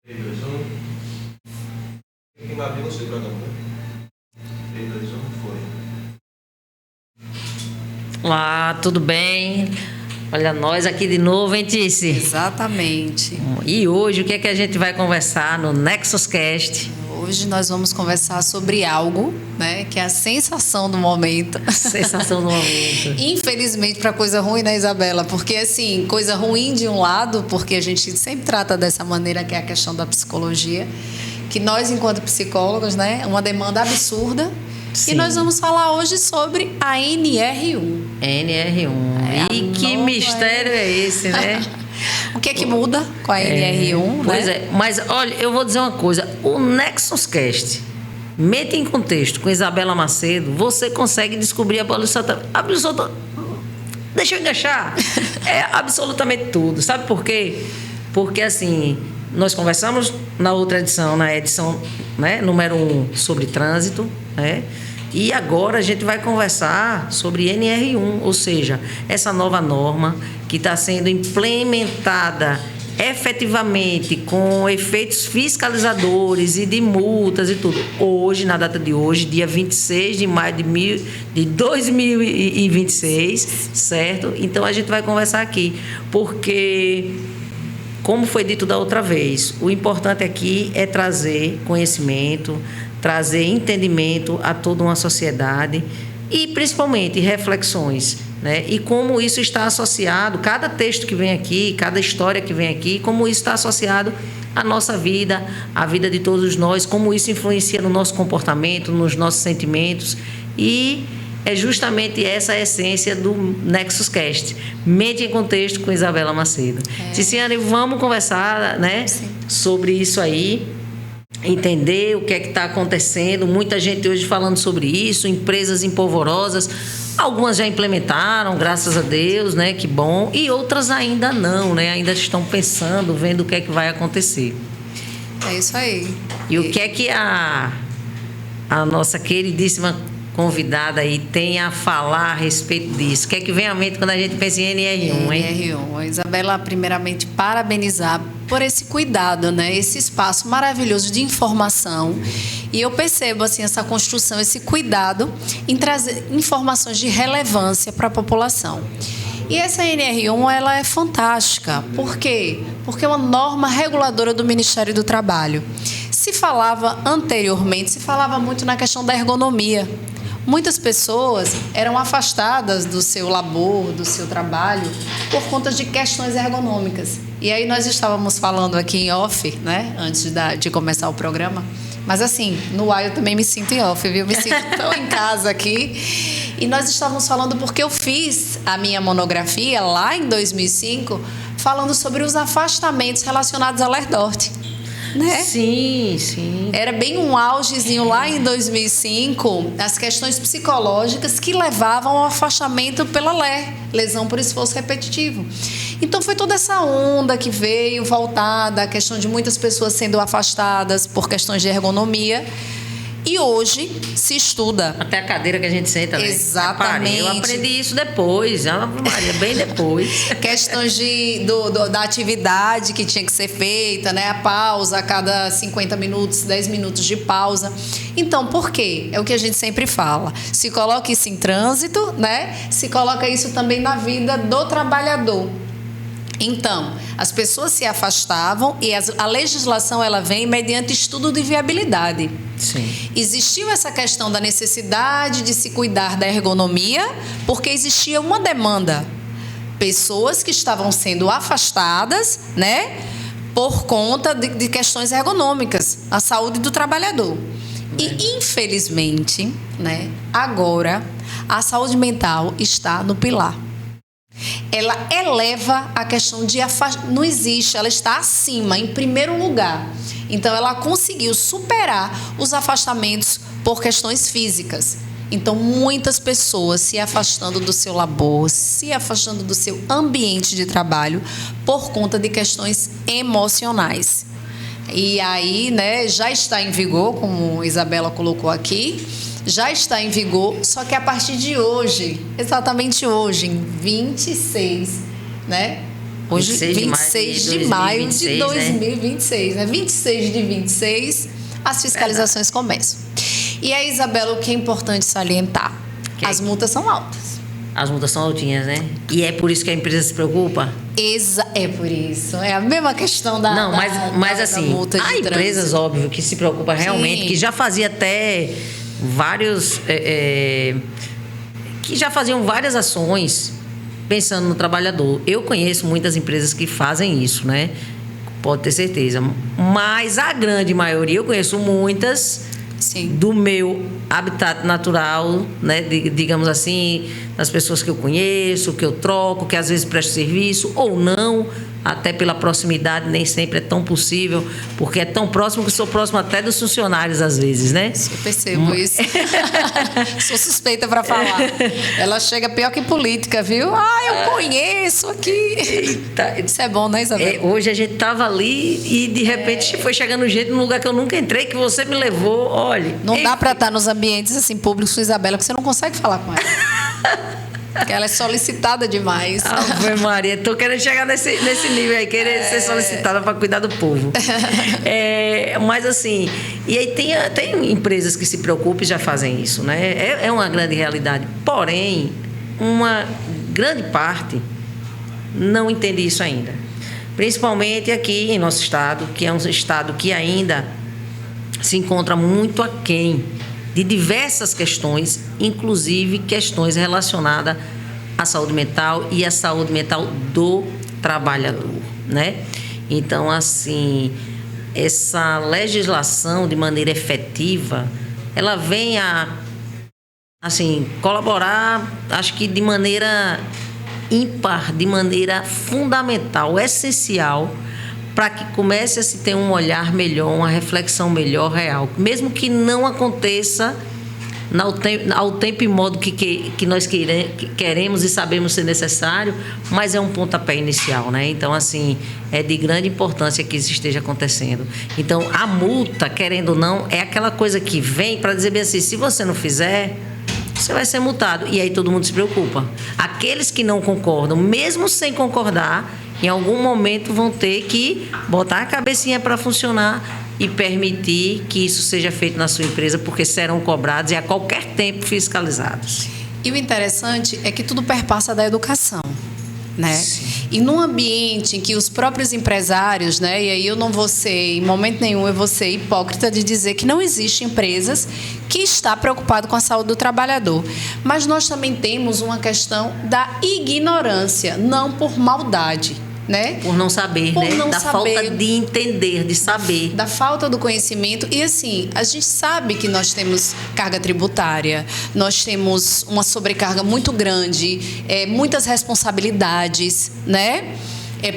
3, 2, 1. Quem vai abrir você, cada um, né? 3, 2, 1, foi. Olá, tudo bem? Olha nós aqui de novo, hein, Tice? Exatamente. E hoje, o que é que a gente vai conversar no Nexus Cast? Hoje nós vamos conversar sobre algo, né, que é a sensação do momento. Sensação do momento. Infelizmente, para coisa ruim, né, Isabela? Porque, assim, coisa ruim de um lado, porque a gente sempre trata dessa maneira, que é a questão da psicologia, que nós, enquanto psicólogos, né, é uma demanda absurda. Sim. E nós vamos falar hoje sobre a NR1. NR1. E que mistério é esse, né? O que é que muda com a NR1? Pois né? é, mas olha, eu vou dizer uma coisa. O Nexus Cast, meta em contexto com Isabela Macedo, você consegue descobrir absoluta. Deixa eu enganchar. É absolutamente tudo. Sabe por quê? Porque, assim, nós conversamos na outra edição, na edição, né, número 1, sobre trânsito, né? E agora a gente vai conversar sobre NR1, ou seja, essa nova norma que está sendo implementada efetivamente com efeitos fiscalizadores e de multas e tudo. Hoje, na data de hoje, dia 26 de maio de 2026, certo? Então, a gente vai conversar aqui, porque, como foi dito da outra vez, o importante aqui é trazer conhecimento, trazer entendimento a toda uma sociedade e, principalmente, reflexões, né? E como isso está associado, cada texto que vem aqui, cada história que vem aqui, como isso está associado à nossa vida, à vida de todos nós, como isso influencia no nosso comportamento, nos nossos sentimentos. E é justamente essa a essência do Nexus Cast. Mente em contexto com Isabela Macedo. Ticiane, vamos conversar, né, sobre isso aí. Entender o que é que está acontecendo. Muita gente hoje falando sobre isso, empresas empolvorosas. Algumas já implementaram, graças a Deus, né? Que bom. E outras ainda não, né? Ainda estão pensando, vendo o que é que vai acontecer. É isso aí. E o que é que a nossa queridíssima convidada aí tem a falar a respeito disso? O que é que vem à mente quando a gente pensa em NR1, hein? NR1. Isabela, primeiramente, parabenizar por esse cuidado, né? Esse espaço maravilhoso de informação. E eu percebo, assim, essa construção, esse cuidado em trazer informações de relevância para a população. E essa NR1, ela é fantástica. Por quê? Porque é uma norma reguladora do Ministério do Trabalho. Se falava muito na questão da ergonomia. Muitas pessoas eram afastadas do seu labor, do seu trabalho, por conta de questões ergonômicas. E aí nós estávamos falando aqui em off, né, antes de começar o programa. Mas assim, no ar eu também me sinto em off, viu? Me sinto tão em casa aqui. E nós estávamos falando porque eu fiz a minha monografia lá em 2005, falando sobre os afastamentos relacionados à Lerdorte. Né? Sim, sim. Era bem um augezinho lá em 2005, as questões psicológicas que levavam ao afastamento pela lesão por esforço repetitivo. Então foi toda essa onda que veio voltada à questão de muitas pessoas sendo afastadas por questões de ergonomia. E hoje se estuda. Até a cadeira que a gente senta, né? Exatamente. Eu aprendi isso depois, Maria, bem depois. Questões da atividade que tinha que ser feita, né? A pausa a cada 50 minutos, 10 minutos de pausa. Então, por quê? É o que a gente sempre fala. Se coloca isso em trânsito, né? Se coloca isso também na vida do trabalhador. Então, as pessoas se afastavam e a legislação ela vem mediante estudo de viabilidade. Sim. Existiu essa questão da necessidade de se cuidar da ergonomia, porque existia uma demanda. Pessoas que estavam sendo afastadas, né, por conta de questões ergonômicas, a saúde do trabalhador. E, infelizmente, né, agora, a saúde mental está no pilar. Ela eleva a questão de não existe, ela está acima, em primeiro lugar. Então, ela conseguiu superar os afastamentos por questões físicas. Então, muitas pessoas se afastando do seu labor, se afastando do seu ambiente de trabalho por conta de questões emocionais. E aí, né, já está em vigor, como a Isabela colocou aqui, já está em vigor, só que a partir de hoje, exatamente hoje, em 26, né? Hoje, 26 26 de maio de 2026, 2026, né? 26 de 26, as fiscalizações começam. E aí, Isabela, o que é importante salientar? As multas são altas. As multas são altinhas, né? E é por isso que a empresa se preocupa? É por isso. É a mesma questão da Não, mas da assim, multa de há empresas, trânsito. óbvio, que se preocupam realmente, Sim. que já fazia até vários... que já faziam várias ações pensando no trabalhador. Eu conheço muitas empresas que fazem isso, né? Pode ter certeza. Mas a grande maioria, eu conheço muitas... Sim. do meu habitat natural, né, digamos assim, das pessoas que eu conheço, que eu troco, que às vezes presto serviço ou não, até pela proximidade, nem sempre é tão possível, porque é tão próximo que sou próximo até dos funcionários às vezes, né? Eu percebo isso. Sou suspeita para falar. Ela chega pior que política, viu? Eu conheço aqui. Eita. Isso é bom, né, Isabel? Hoje a gente tava ali e de repente foi chegando gente num lugar que eu nunca entrei, que você me levou, olha. Não dá para estar nos ambientes assim públicos com Isabela, porque você não consegue falar com ela. Porque ela é solicitada demais. Ave Maria, tô querendo chegar nesse nível aí, querer ser solicitada para cuidar do povo. Mas assim, e aí tem empresas que se preocupam e já fazem isso, né? É uma grande realidade. Porém, uma grande parte não entende isso ainda. Principalmente aqui em nosso estado, que é um estado que ainda se encontra muito aquém de diversas questões, inclusive questões relacionadas à saúde mental e à saúde mental do trabalhador, né? Então, assim, essa legislação de maneira efetiva, ela vem a, assim, colaborar, acho que de maneira ímpar, de maneira fundamental, essencial, para que comece a se ter um olhar melhor, uma reflexão melhor, real. Mesmo que não aconteça ao tempo e modo que nós queremos e sabemos ser necessário, mas é um pontapé inicial, né? Então, assim, é de grande importância que isso esteja acontecendo. Então, a multa, querendo ou não, é aquela coisa que vem para dizer bem assim, se você não fizer, você vai ser multado. E aí todo mundo se preocupa. Aqueles que não concordam, mesmo sem concordar, em algum momento vão ter que botar a cabecinha para funcionar e permitir que isso seja feito na sua empresa, porque serão cobrados e a qualquer tempo fiscalizados. E o interessante é que tudo perpassa da educação, né? Sim. E num ambiente em que os próprios empresários, né? E aí eu não vou ser, em momento nenhum, eu vou ser hipócrita de dizer que não existem empresas que está preocupado com a saúde do trabalhador. Mas nós também temos uma questão da ignorância, não por maldade, né? Por não saber, Por né? não da saber. falta de entender, de saber. Da falta do conhecimento. E assim, a gente sabe que nós temos carga tributária, nós temos uma sobrecarga muito grande, muitas responsabilidades, né?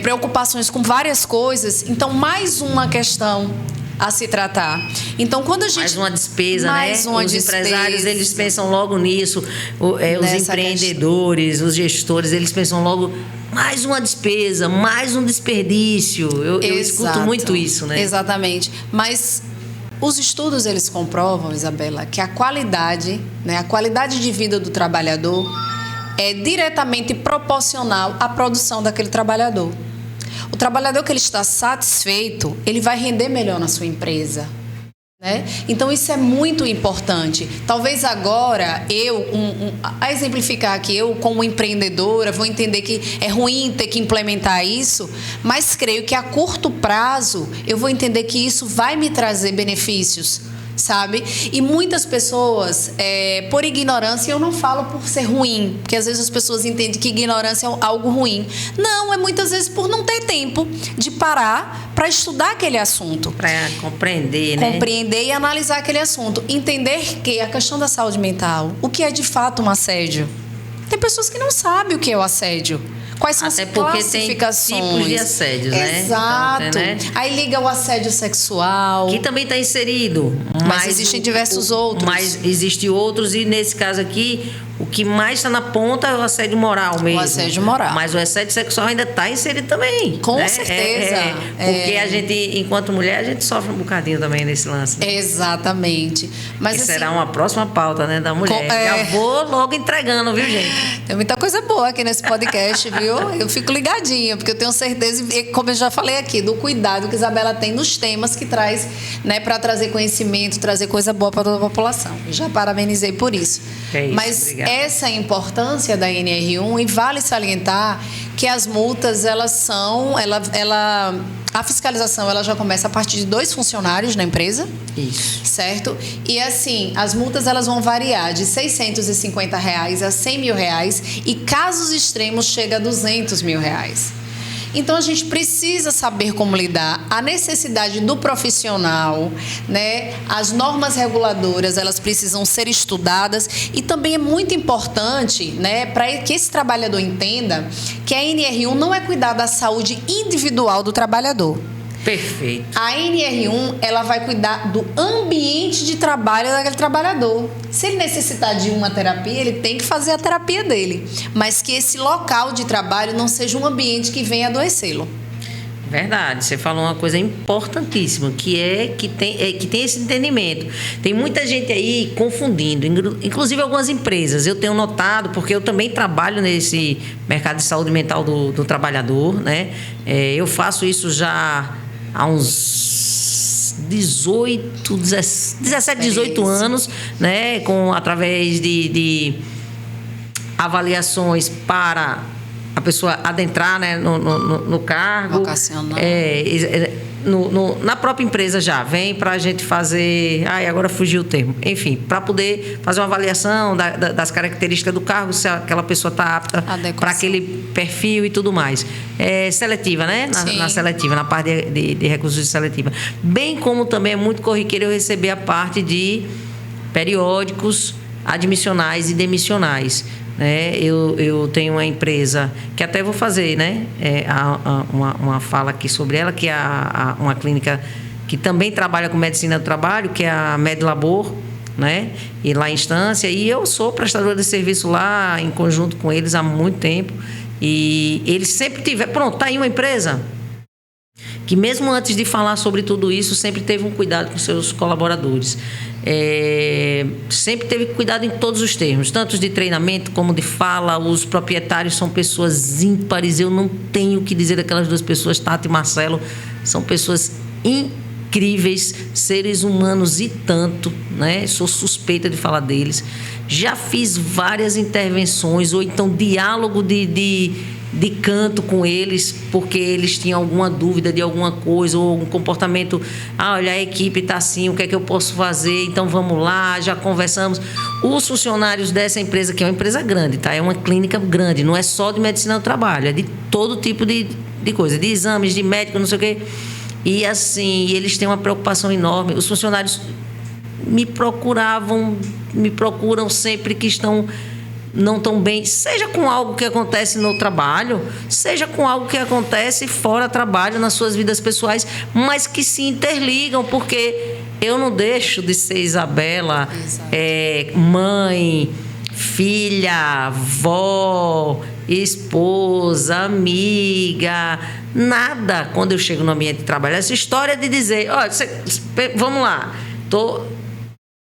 Preocupações com várias coisas. Então, mais uma questão a se tratar. Então, quando a gente... Mais uma despesa, mais né? uma Os despesa. empresários, eles pensam logo nisso. Os empreendedores, os gestores, eles pensam logo... Mais uma despesa, mais um desperdício. Eu escuto muito isso, né? Exatamente. Mas os estudos, eles comprovam, Isabela, que a qualidade, né, a qualidade de vida do trabalhador é diretamente proporcional à produção daquele trabalhador. O trabalhador que ele está satisfeito, ele vai render melhor na sua empresa. Né? Então isso é muito importante. Talvez agora a exemplificar aqui, eu como empreendedora vou entender que é ruim ter que implementar isso, mas creio que a curto prazo eu vou entender que isso vai me trazer benefícios, sabe? E muitas pessoas, por ignorância, eu não falo por ser ruim, porque às vezes as pessoas entendem que ignorância é algo ruim. Não, é muitas vezes por não ter tempo de parar para estudar aquele assunto. Para compreender, né? Compreender e analisar aquele assunto. Entender que a questão da saúde mental, o que é de fato um assédio? Tem pessoas que não sabem o que é o assédio. Quais são Até as porque classificações? tem tipos de assédios, né? Exato. Então, né? Aí liga o assédio sexual. Que também está inserido. Mas existem diversos outros. Mas existem outros, e nesse caso aqui, O que mais está na ponta é o assédio moral mesmo. O assédio moral. Mas o assédio sexual ainda está inserido também. Com né? certeza. Porque a gente, enquanto mulher, a gente sofre um bocadinho também nesse lance. Exatamente. Mas que assim, será uma próxima pauta, né, da mulher. Já vou logo entregando, viu, gente? tem muita coisa boa aqui nesse podcast, viu? Eu fico ligadinha, porque eu tenho certeza, e como eu já falei aqui, do cuidado que Isabela tem nos temas que traz, né, para trazer conhecimento, trazer coisa boa para toda a população. Já parabenizei por isso. É isso, mas obrigada. essa é a importância da NR1 e vale salientar que as multas, elas são, a fiscalização ela já começa a partir de 2 funcionários na empresa. Isso. Certo? E assim, as multas elas vão variar de R$ 650 reais a R$ 100 mil reais, e casos extremos chega a R$ 200 mil reais. Então a gente precisa saber como lidar, a necessidade do profissional, né? As normas reguladoras, elas precisam ser estudadas, e também é muito importante, né, para que esse trabalhador entenda que a NR1 não é cuidar da saúde individual do trabalhador. Perfeito. A NR1, ela vai cuidar do ambiente de trabalho daquele trabalhador. Se ele necessitar de uma terapia, ele tem que fazer a terapia dele. Mas que esse local de trabalho não seja um ambiente que venha adoecê-lo. Verdade, você falou uma coisa importantíssima, que tem esse entendimento. Tem muita gente aí confundindo, inclusive algumas empresas. Eu tenho notado, porque eu também trabalho nesse mercado de saúde mental do trabalhador, né? Eu faço isso já há uns 17, 18 anos, né? Através de avaliações para a pessoa adentrar, né, no cargo. Vocacional. Na própria empresa já vem para a gente fazer... agora fugiu o termo. Enfim, para poder fazer uma avaliação das características do cargo, se aquela pessoa está apta para aquele perfil e tudo mais. Seletiva, né? Na seletiva, na parte de recursos de seletiva. Bem como também é muito corriqueiro eu receber a parte de periódicos admissionais e demissionais. Eu tenho uma empresa que até vou fazer, né, uma fala aqui sobre ela, que é uma clínica que também trabalha com medicina do trabalho, que é a Medlabor, né, e lá em Estância, e eu sou prestadora de serviço lá em conjunto com eles há muito tempo, e eles sempre tiveram, pronto, tá aí uma empresa que mesmo antes de falar sobre tudo isso, sempre teve um cuidado com seus colaboradores. Sempre teve cuidado em todos os termos, tanto de treinamento como de fala. Os proprietários são pessoas ímpares, eu não tenho o que dizer daquelas 2 pessoas, Tata e Marcelo, são pessoas incríveis, seres humanos e tanto, né? Sou suspeita de falar deles. Já fiz várias intervenções, ou então diálogo de canto com eles, porque eles tinham alguma dúvida de alguma coisa, ou um comportamento, olha, a equipe está assim, o que é que eu posso fazer? Então vamos lá, já conversamos. Os funcionários dessa empresa, que é uma empresa grande, tá? É uma clínica grande, não é só de medicina do trabalho, é de todo tipo de coisa, de exames, de médico, não sei o quê. E assim, eles têm uma preocupação enorme. Os funcionários me procuram sempre que não tão bem, seja com algo que acontece no trabalho, seja com algo que acontece fora do trabalho, nas suas vidas pessoais, mas que se interligam, porque eu não deixo de ser Isabela, mãe, filha, avó, esposa, amiga, nada quando eu chego no ambiente de trabalho. Essa história de dizer, vamos lá,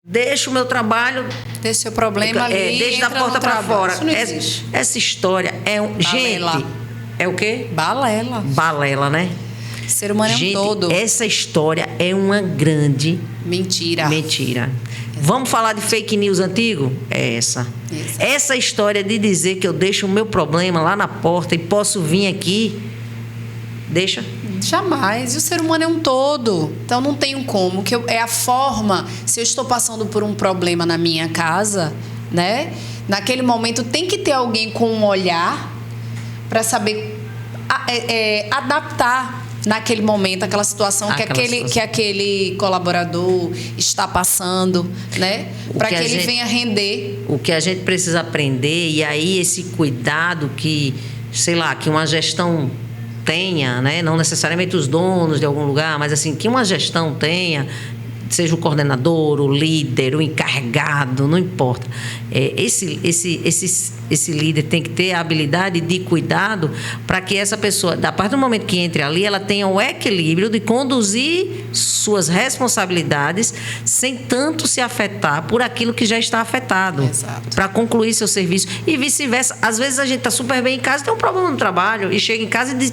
deixa o meu trabalho... Deixa o seu problema ali, deixa da porta para fora. Isso não existe. Essa história é Balela. Gente, é o quê? Balela. Balela, né? O ser humano é um todo. Essa história é uma grande... Mentira. Vamos falar de fake news antigo? É essa. Exato. Essa história de dizer que eu deixo o meu problema lá na porta e posso vir aqui... Deixa... Jamais. E o ser humano é um todo. Então não tem como. É a forma. Se eu estou passando por um problema na minha casa, né? Naquele momento tem que ter alguém com um olhar para saber adaptar naquele momento aquela situação que aquele colaborador está passando, né? Para que ele venha render. O que a gente precisa aprender, e aí esse cuidado que, sei lá, que uma gestão tenha, né? Não necessariamente os donos de algum lugar, mas assim, que uma gestão tenha seja o coordenador, o líder, o encarregado, não importa. Esse líder tem que ter a habilidade de cuidado para que essa pessoa, a partir do momento que entre ali, ela tenha o equilíbrio de conduzir suas responsabilidades sem tanto se afetar por aquilo que já está afetado. Para concluir seu serviço. E vice-versa. Às vezes a gente está super bem em casa, tem um problema no trabalho e chega em casa e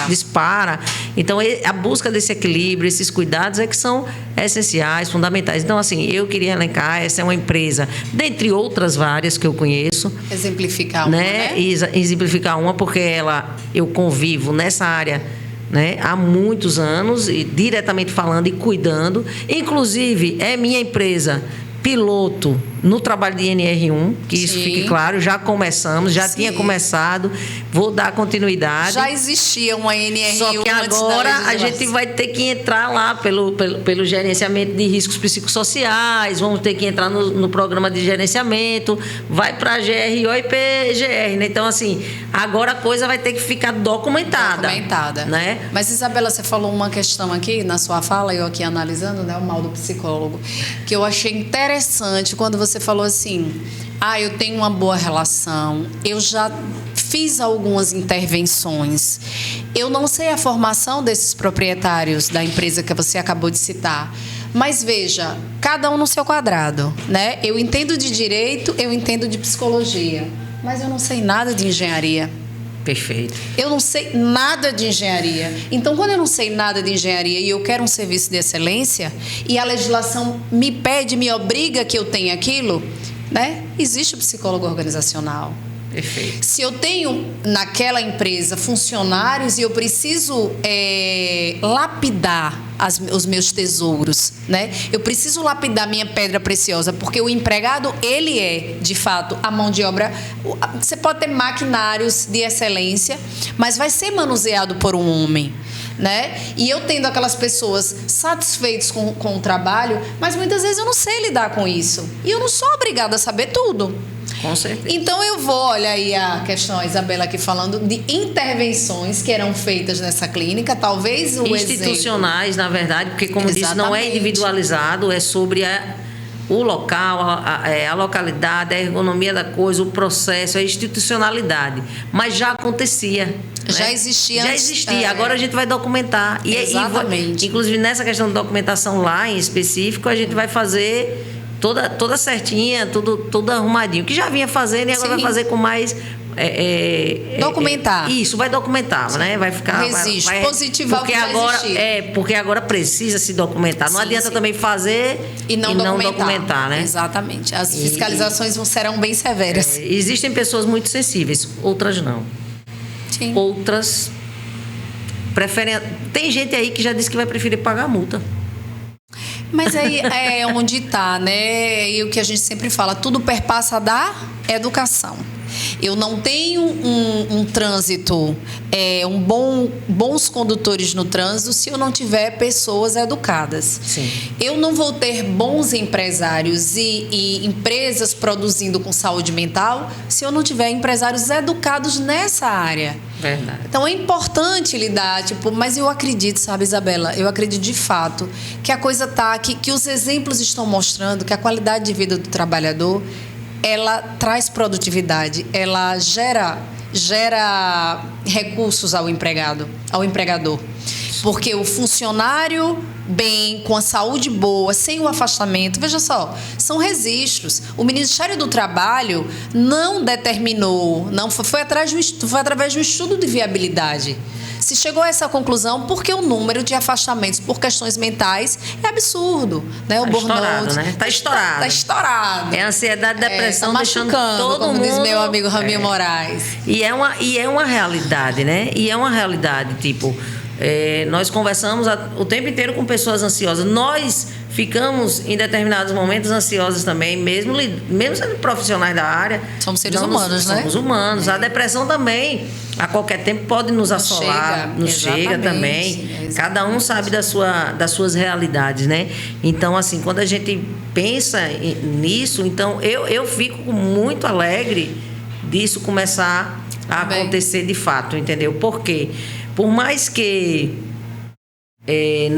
dispara. Então, a busca desse equilíbrio, esses cuidados é que são essenciais, fundamentais. Então, assim, eu queria elencar, essa é uma empresa, dentre outras várias que eu conheço. Exemplificar uma, né? Exemplificar uma, porque eu convivo nessa área, né, há muitos anos, e diretamente falando e cuidando. Inclusive, é minha empresa piloto no trabalho de NR1, que isso fique claro, já começamos, já tinha começado, vou dar continuidade. Já existia uma NR1. Só que agora a gente vai ter que entrar lá pelo gerenciamento de riscos psicossociais, vamos ter que entrar no programa de gerenciamento, vai para a GRO e PGR, né? Então, assim, agora a coisa vai ter que ficar documentada. Né? Mas, Isabela, você falou uma questão aqui na sua fala, eu aqui analisando, né, o mal do psicólogo, que eu achei interessante quando você falou assim, eu tenho uma boa relação, eu já fiz algumas intervenções, eu não sei a formação desses proprietários da empresa que você acabou de citar, mas veja, cada um no seu quadrado, né? Eu entendo de direito, eu entendo de psicologia, mas eu não sei nada de engenharia. Perfeito. Eu não sei nada de engenharia. Então, quando eu não sei nada de engenharia e eu quero um serviço de excelência e a legislação me pede, me obriga que eu tenha aquilo, né? Existe o psicólogo organizacional. Perfeito. Se eu tenho naquela empresa funcionários e eu preciso lapidar os meus tesouros, né? Eu preciso lapidar minha pedra preciosa, porque o empregado, ele é, de fato, a mão de obra. Você pode ter maquinários de excelência, mas vai ser manuseado por um homem, né? E eu tendo aquelas pessoas satisfeitas com o trabalho, mas muitas vezes eu não sei lidar com isso. E eu não sou obrigada a saber tudo. Com certeza. Então eu vou, olha aí a questão, a Isabela aqui falando de intervenções que eram feitas nessa clínica, talvez o institucionais, exemplo. Na verdade, porque como disse, não é individualizado, é sobre o local, a localidade, a ergonomia da coisa, o processo, a institucionalidade. Mas já acontecia. Já né? existia. Já existia. Agora a gente vai documentar. Exatamente. Inclusive, nessa questão de documentação lá em específico, a gente vai fazer toda certinha, tudo arrumadinho. Que já vinha fazendo e agora vai fazer com mais... documentar. Isso, vai documentar, né? Vai ficar... Vai positivar porque o que agora existir. Porque agora precisa se documentar. Não adianta também fazer e não documentar, né? Exatamente. As fiscalizações serão bem severas. Existem pessoas muito sensíveis, outras não. Sim. Outras preferem... Tem gente aí que já disse que vai preferir pagar a multa. Mas aí é onde está, né? E o que a gente sempre fala, tudo perpassa da educação. Eu não tenho um trânsito, bons condutores no trânsito se eu não tiver pessoas educadas. Sim. Eu não vou ter bons empresários e empresas produzindo com saúde mental se eu não tiver empresários educados nessa área. Verdade. Então é importante lidar, mas eu acredito, sabe, Isabela, eu acredito de fato que a coisa tá, que os exemplos estão mostrando que a qualidade de vida do trabalhador, ela traz produtividade, ela gera recursos ao empregador. Porque o funcionário bem, com a saúde boa, sem o afastamento, veja só, são registros. O Ministério do Trabalho não determinou, foi através de um estudo de viabilidade. Se chegou a essa conclusão porque o número de afastamentos por questões mentais é absurdo, né? O burnout, né? Tá estourado. Tá estourado. É ansiedade, depressão, tá deixando machucando, todo como mundo... diz meu amigo Raminho Moraes. E é uma realidade, né? E é uma realidade, nós conversamos o tempo inteiro com pessoas ansiosas. Nós ficamos, em determinados momentos, ansiosos também, mesmo sendo profissionais da área. Somos seres humanos, né? Somos humanos. A depressão também, a qualquer tempo, pode nos assolar. Nos chega também. Exatamente. Cada um sabe das suas realidades, né? Então, assim, quando a gente pensa nisso, então, eu fico muito alegre disso começar a acontecer de fato, entendeu? Por quê? Por mais que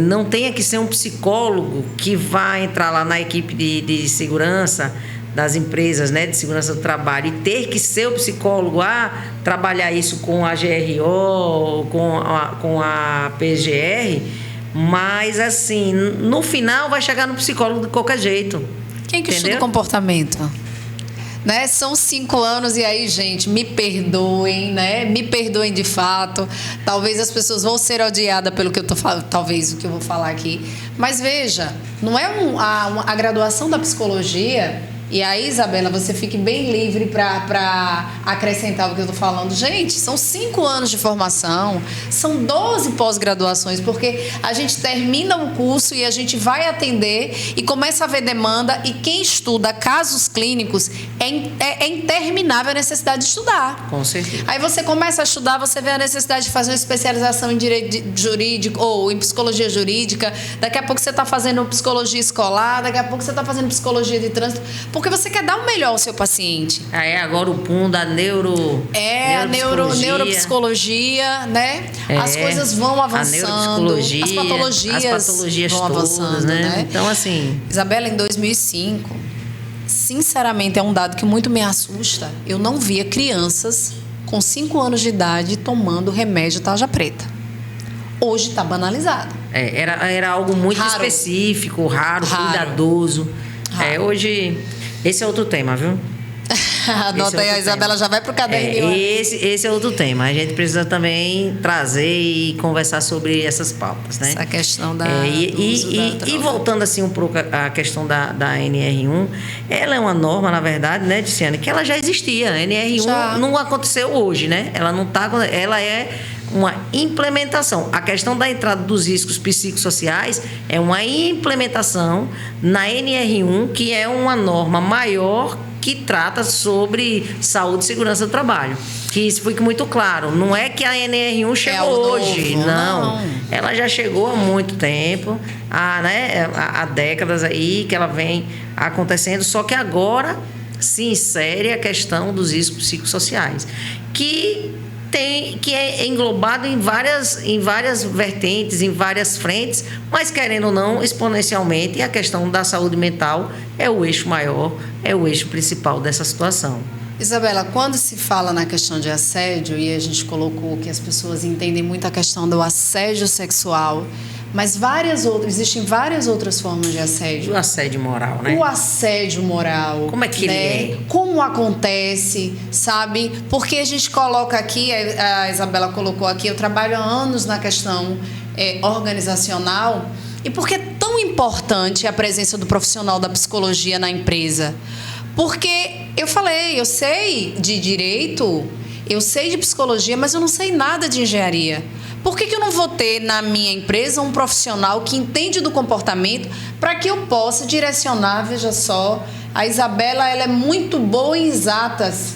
não tenha que ser um psicólogo que vai entrar lá na equipe de segurança das empresas, né, de segurança do trabalho, e ter que ser o psicólogo trabalhar isso com a GRO, com a PGR, mas assim, no final vai chegar no psicólogo de qualquer jeito. Quem que entendeu? estuda comportamento? Né? São 5 anos e aí, gente, me perdoem, né? Me perdoem de fato. Talvez as pessoas vão ser odiadas pelo que eu tô falando, talvez o que eu vou falar aqui. Mas veja, não é a graduação da psicologia. E aí, Isabela, você fique bem livre para acrescentar o que eu estou falando. Gente, são 5 anos de formação, são 12 pós-graduações, porque a gente termina o curso e a gente vai atender e começa a ver demanda, e quem estuda casos clínicos é interminável a necessidade de estudar. Com certeza. Aí você começa a estudar, você vê a necessidade de fazer uma especialização em direito jurídico ou em psicologia jurídica, daqui a pouco você está fazendo psicologia escolar, daqui a pouco você está fazendo psicologia de trânsito, porque você quer dar o melhor ao seu paciente. Agora o PUM da neuropsicologia, né? As coisas vão avançando, as patologias vão todas, avançando, né? Então, assim... Isabela, em 2005, sinceramente, é um dado que muito me assusta. Eu não via crianças com 5 anos de idade tomando remédio tarja preta. Hoje está banalizado. Era algo muito raro. Específico, raro, cuidadoso. Hoje... Esse é outro tema, viu? Anota aí, a Isabela já vai pro caderninho. Esse é outro tema. A gente precisa também trazer e conversar sobre essas pautas, né? Essa questão da e voltando assim um pouco à questão da NR1, ela é uma norma, na verdade, né, Ticiane, que ela já existia. A NR1 não aconteceu hoje, né? Ela não tá, ela é uma implementação. A questão da entrada dos riscos psicossociais é uma implementação na NR1, que é uma norma maior que trata sobre saúde e segurança do trabalho. Que isso fique muito claro. Não é que a NR1 chegou hoje. Não. Ela já chegou há muito tempo, há décadas aí que ela vem acontecendo, só que agora se insere a questão dos riscos psicossociais, que é englobado em várias vertentes, em várias frentes, mas querendo ou não, exponencialmente, a questão da saúde mental é o eixo maior, é o eixo principal dessa situação. Isabela, quando se fala na questão de assédio, e a gente colocou que as pessoas entendem muito a questão do assédio sexual, mas existem várias outras formas de assédio. O assédio moral, né? O assédio moral. Como é que ele é? Como acontece, sabe? Porque a gente coloca aqui, a Isabela colocou aqui, eu trabalho há anos na questão organizacional, e por que é tão importante a presença do profissional da psicologia na empresa? Porque eu sei de direito, eu sei de psicologia, mas eu não sei nada de engenharia. Por que eu não vou ter na minha empresa um profissional que entende do comportamento para que eu possa direcionar? Veja só, a Isabela, ela é muito boa em exatas,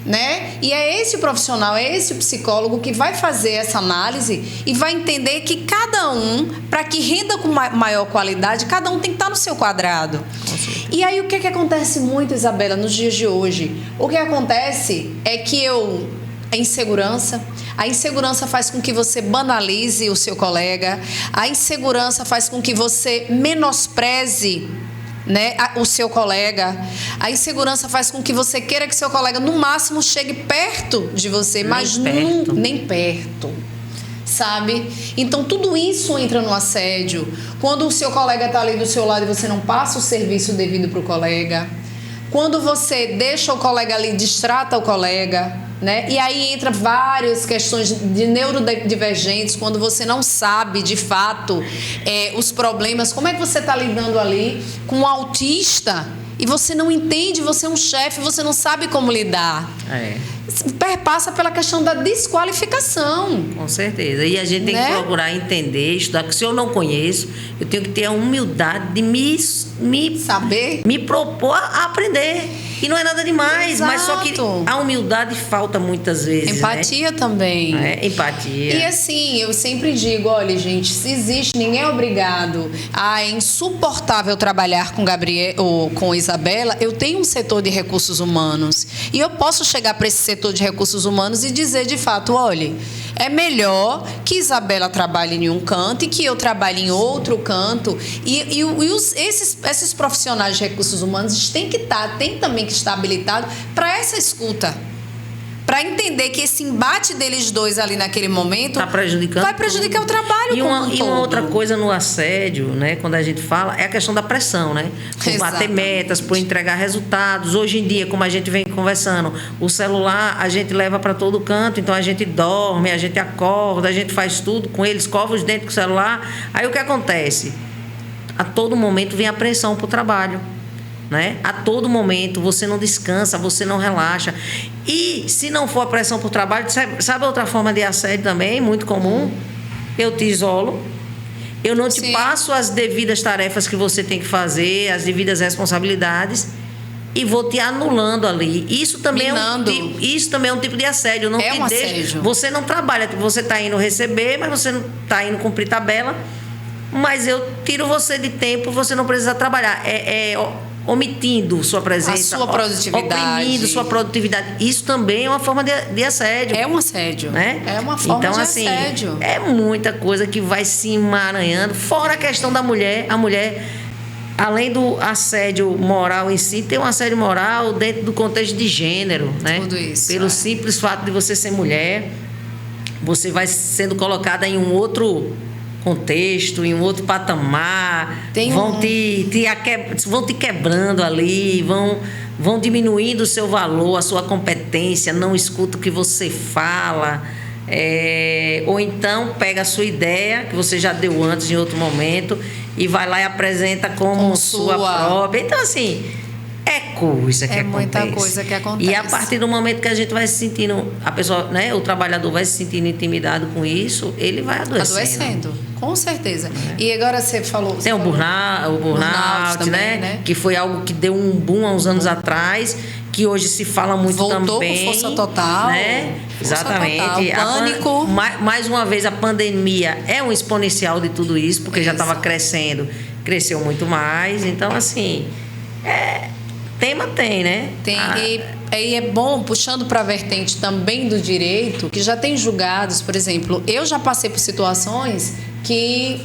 né? E é esse o profissional, é esse o psicólogo que vai fazer essa análise e vai entender que cada um, para que renda com maior qualidade, cada um tem que estar no seu quadrado. E aí o que acontece muito, Isabela, nos dias de hoje? O que acontece é que a insegurança faz com que você banalize o seu colega, a insegurança faz com que você menospreze, né, o seu colega, a insegurança faz com que você queira que seu colega no máximo chegue perto de você, mas nem perto, sabe? Então tudo isso entra no assédio. Quando o seu colega está ali do seu lado e você não passa o serviço devido para o colega, quando você deixa o colega ali, distrata o colega, né? E aí entra várias questões de neurodivergentes, quando você não sabe de fato os problemas, como é que você está lidando ali com um autista e você não entende, você é um chefe, você não sabe como lidar. Perpassa pela questão da desqualificação. Com certeza. E a gente tem que procurar entender, estudar, que se eu não conheço, eu tenho que ter a humildade de me propor a aprender. E não é nada demais, mas só que a humildade falta muitas vezes. Empatia, né? Também. Empatia. E assim, eu sempre digo, olha, gente, se existe, ninguém é obrigado. É insuportável trabalhar com Gabriel ou com Isabela. Eu tenho um setor de recursos humanos. E eu posso chegar para esse setor de recursos humanos e dizer, de fato, olha, É melhor que Isabela trabalhe em um canto e que eu trabalhe em outro canto. Esses profissionais de recursos humanos têm também que estar habilitados para essa escuta. Para entender que esse embate deles dois ali naquele momento vai prejudicar o trabalho e uma outra coisa no assédio, né, quando a gente fala, é a questão da pressão, né? Por bater metas, por entregar resultados. Hoje em dia, como a gente vem conversando, o celular a gente leva para todo canto, então a gente dorme, a gente acorda, a gente faz tudo com ele, escova os dentes com o celular. Aí o que acontece? A todo momento vem a pressão para o trabalho. Né? A todo momento você não descansa, você não relaxa. E se não for a pressão por trabalho, sabe outra forma de assédio também, muito comum? Eu te isolo, eu não te passo as devidas tarefas que você tem que fazer, as devidas responsabilidades, e vou te anulando ali. Isso também é um tipo de assédio. Não é te um deixa, assédio. você não trabalha, você está indo receber, mas você não está indo cumprir tabela, mas eu tiro você de tempo, você não precisa trabalhar. Omitindo sua presença, a sua produtividade, oprimindo sua produtividade. Isso também é uma forma de assédio. É um assédio, né? É uma forma então, de assim, assédio. É muita coisa que vai se emaranhando. Fora a questão da mulher, a mulher, além do assédio moral em si, tem um assédio moral dentro do contexto de gênero, né? Tudo isso. Pelo simples fato de você ser mulher, você vai sendo colocada em um outro contexto, em um outro patamar, vão te quebrando ali, vão diminuindo o seu valor, a sua competência, não escuta o que você fala, ou então pega a sua ideia, que você já deu antes em outro momento, e vai lá e apresenta como sua própria. Então, assim, é muita coisa que acontece. E a partir do momento que a gente vai se sentindo, a pessoa, né, o trabalhador vai se sentindo intimidado com isso, ele vai adoecendo. Com certeza. E agora você falou... Tem o burnout também, né? Que foi algo que deu um boom há uns anos atrás, que hoje se fala muito também. Voltou com força total. Né? Força exatamente. Total. Pânico. Mais uma vez, a pandemia é um exponencial de tudo isso, porque já estava crescendo, cresceu muito mais. Então, assim... Tema tem, né? Tem. E é bom, puxando para a vertente também do direito, que já tem julgados, por exemplo, eu já passei por situações que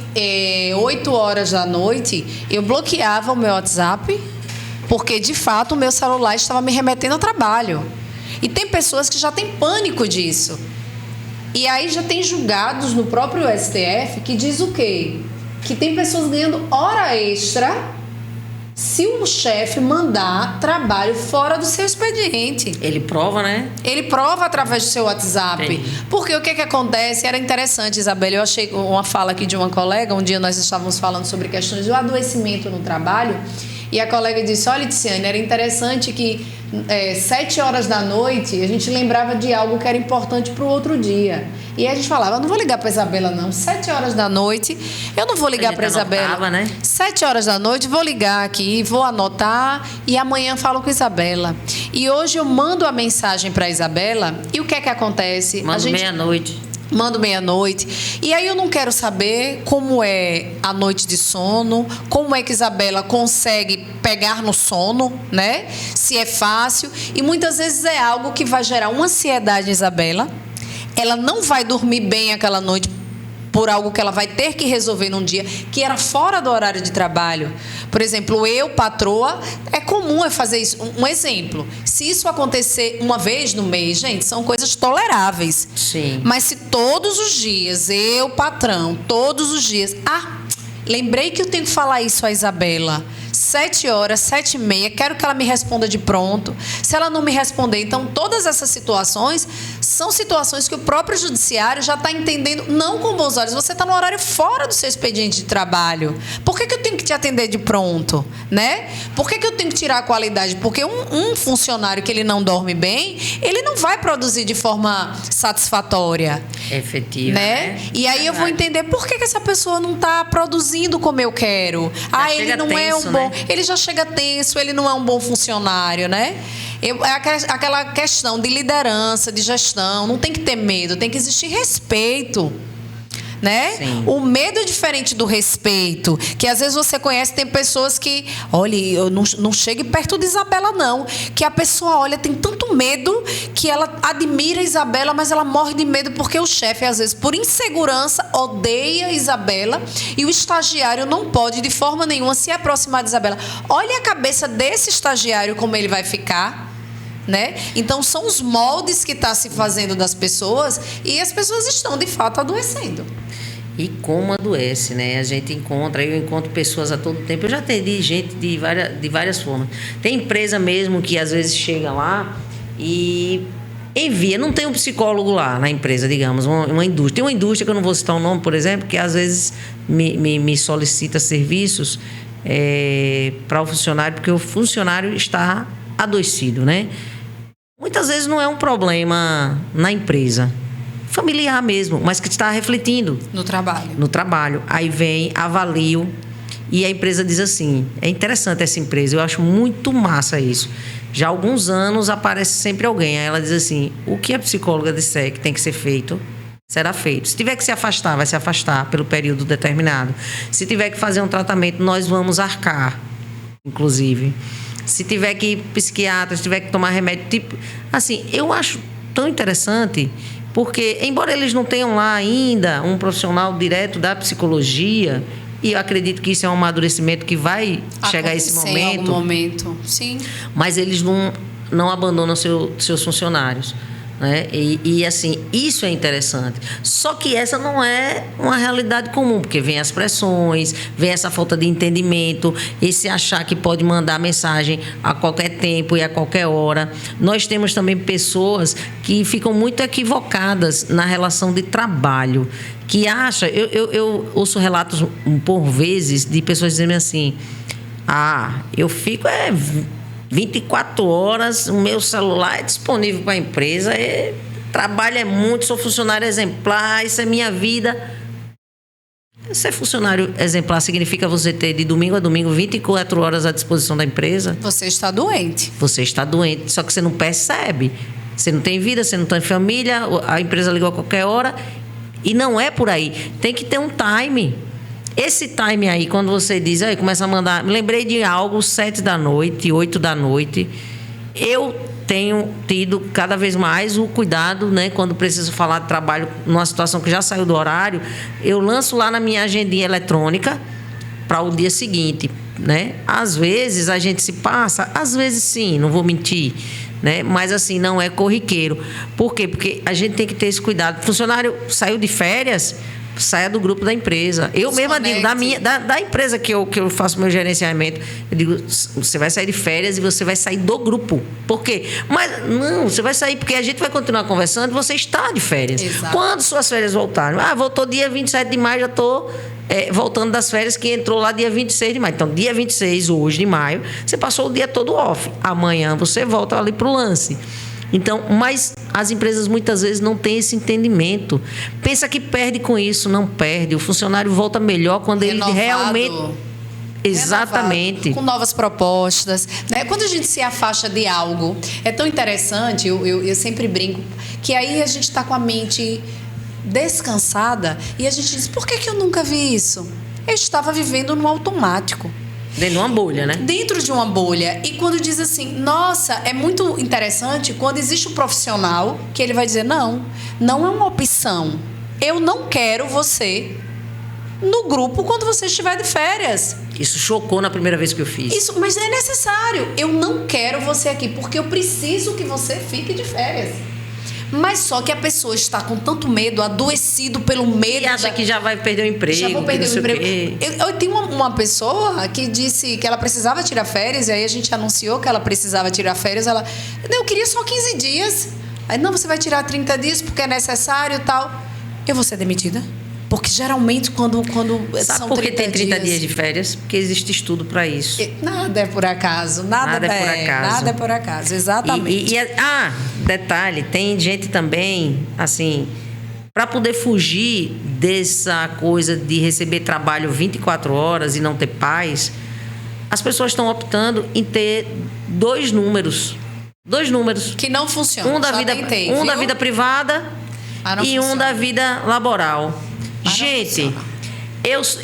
8 horas da noite eu bloqueava o meu WhatsApp, porque de fato o meu celular estava me remetendo ao trabalho. E tem pessoas que já têm pânico disso. E aí já tem julgados no próprio STF que diz o quê? Que tem pessoas ganhando hora extra se o chefe mandar trabalho fora do seu expediente. Ele prova, né? Ele prova através do seu WhatsApp. Entendi. Porque o que acontece? Era interessante, Isabela, eu achei uma fala aqui de uma colega, um dia nós estávamos falando sobre questões do adoecimento no trabalho, e a colega disse, olha, Tiziane, era interessante que 7 horas da noite a gente lembrava de algo que era importante para o outro dia. E aí a gente falava, eu não vou ligar para Isabela não, 7 horas da noite, eu não vou ligar para Isabela. Né? 7 horas da noite, vou ligar aqui, vou anotar e amanhã falo com Isabela. E hoje eu mando a mensagem para Isabela e o que é que acontece? Mando meia-noite. Mando meia-noite. E aí eu não quero saber como é a noite de sono, como é que Isabela consegue pegar no sono, né? Se é fácil. E muitas vezes é algo que vai gerar uma ansiedade em Isabela. Ela não vai dormir bem aquela noite por algo que ela vai ter que resolver num dia que era fora do horário de trabalho. Por exemplo, eu, patroa, é comum eu fazer isso. Um exemplo, se isso acontecer uma vez no mês, gente, são coisas toleráveis. Sim. Mas se todos os dias, eu, patrão, todos os dias... lembrei que eu tenho que falar isso a Isabela. 7 horas, 7h30, quero que ela me responda de pronto. Se ela não me responder, então todas essas situações são situações que o próprio judiciário já está entendendo, não com bons olhos. Você está no horário fora do seu expediente de trabalho. Por que eu tenho que te atender de pronto? Né? Por que eu tenho que tirar a qualidade? Porque um funcionário que ele não dorme bem, ele não vai produzir de forma satisfatória. Efetiva, né? E aí eu vou entender por que essa pessoa não está produzindo como eu quero. Ele não é um bom... Ele já chega tenso, ele não é um bom funcionário, né? Aquela questão de liderança, de gestão, não tem que ter medo, tem que existir respeito. né? Sim. O medo é diferente do respeito, que às vezes você conhece, tem pessoas que, olha, eu não chegue perto de Isabela não, que a pessoa olha, tem tanto medo que ela admira Isabela, mas ela morre de medo porque o chefe, às vezes, por insegurança, odeia Isabela e o estagiário não pode de forma nenhuma se aproximar de Isabela. Olha a cabeça desse estagiário como ele vai ficar. Né? Então, são os moldes que está se fazendo das pessoas e as pessoas estão, de fato, adoecendo. E como adoece, né? A gente eu encontro pessoas a todo tempo. Eu já atendi gente de várias formas. Tem empresa mesmo que às vezes chega lá e envia. Não tem um psicólogo lá na empresa, digamos, uma indústria. Tem uma indústria que eu não vou citar o nome, por exemplo, que às vezes me solicita serviços para o funcionário, porque o funcionário está adoecido, né? Muitas vezes não é um problema na empresa, familiar mesmo, mas que está refletindo No trabalho. no trabalho. Aí vem, avalio, e a empresa diz assim, é interessante essa empresa, eu acho muito massa isso. Já há alguns anos aparece sempre alguém, aí ela diz assim, o que a psicóloga disser que tem que ser feito, será feito. Se tiver que se afastar, vai se afastar pelo período determinado. Se tiver que fazer um tratamento, nós vamos arcar, inclusive. Se tiver que ir psiquiatra, se tiver que tomar remédio, tipo... Assim, eu acho tão interessante, porque, embora eles não tenham lá ainda um profissional direto da psicologia, e eu acredito que isso é um amadurecimento que vai chegar a esse momento. Em algum momento, sim. Mas eles não abandonam seus funcionários. Né? E assim, isso é interessante. Só que essa não é uma realidade comum, porque vem as pressões, vem essa falta de entendimento, esse achar que pode mandar mensagem a qualquer tempo e a qualquer hora. Nós temos também pessoas que ficam muito equivocadas na relação de trabalho, que acham... Eu ouço relatos por vezes de pessoas dizendo assim, eu fico... 24 horas, o meu celular é disponível para a empresa, trabalho é muito, sou funcionário exemplar, isso é minha vida. Ser funcionário exemplar significa você ter de domingo a domingo 24 horas à disposição da empresa? Você está doente. Você está doente, só que você não percebe. Você não tem vida, você não tem família, a empresa ligou a qualquer hora e não é por aí. Tem que ter um time. Esse time aí, quando você diz, aí começa a mandar... Me lembrei de algo, 7 da noite, 8 da noite. Eu tenho tido cada vez mais o cuidado, né? Quando preciso falar de trabalho numa situação que já saiu do horário, eu lanço lá na minha agendinha eletrônica para o dia seguinte, né? Às vezes a gente se passa, às vezes sim, não vou mentir, né? Mas assim, não é corriqueiro. Por quê? Porque a gente tem que ter esse cuidado. O funcionário saiu de férias... saia do grupo da empresa. Eu mesma digo, da empresa que eu faço meu gerenciamento, eu digo, você vai sair de férias e você vai sair do grupo. Por quê? Mas não, você vai sair porque a gente vai continuar conversando e você está de férias. Exato. Quando suas férias voltaram? Voltou dia 27 de maio, já estou voltando das férias que entrou lá dia 26 de maio. Então, dia 26, hoje de maio, você passou o dia todo off. Amanhã você volta ali para o lance. Então, mas as empresas muitas vezes não têm esse entendimento. Pensa que perde com isso, não perde. O funcionário volta melhor quando Renovado. Ele realmente... Exatamente. Renovado, com novas propostas, né? Quando a gente se afasta de algo, é tão interessante, eu sempre brinco, que aí a gente está com a mente descansada e a gente diz, por que eu nunca vi isso? Eu estava vivendo no automático. Dentro de uma bolha, né? Dentro de uma bolha. E quando diz assim, nossa, é muito interessante quando existe um profissional que ele vai dizer, não é uma opção. Eu não quero você no grupo quando você estiver de férias. Isso chocou na primeira vez que eu fiz. Isso, mas é necessário. Eu não quero você aqui, porque eu preciso que você fique de férias. Mas só que a pessoa está com tanto medo, adoecido pelo medo. E acha que já vai perder o emprego. Já vou perder o emprego. Quê. Eu tenho uma pessoa que disse que ela precisava tirar férias, e aí a gente anunciou que ela precisava tirar férias. Ela, eu queria só 15 dias. Aí, não, você vai tirar 30 dias porque é necessário e tal. Eu vou ser demitida? Porque geralmente quando Sabe são por que 30 tem 30 dias... dias de férias? Porque existe estudo para isso. Nada é por acaso. Nada é por acaso. Nada é por acaso, exatamente. Detalhe, tem gente também, assim, para poder fugir dessa coisa de receber trabalho 24 horas e não ter paz, as pessoas estão optando em ter dois números. Que não funcionam. Um da vida privada e um da vida laboral. Gente,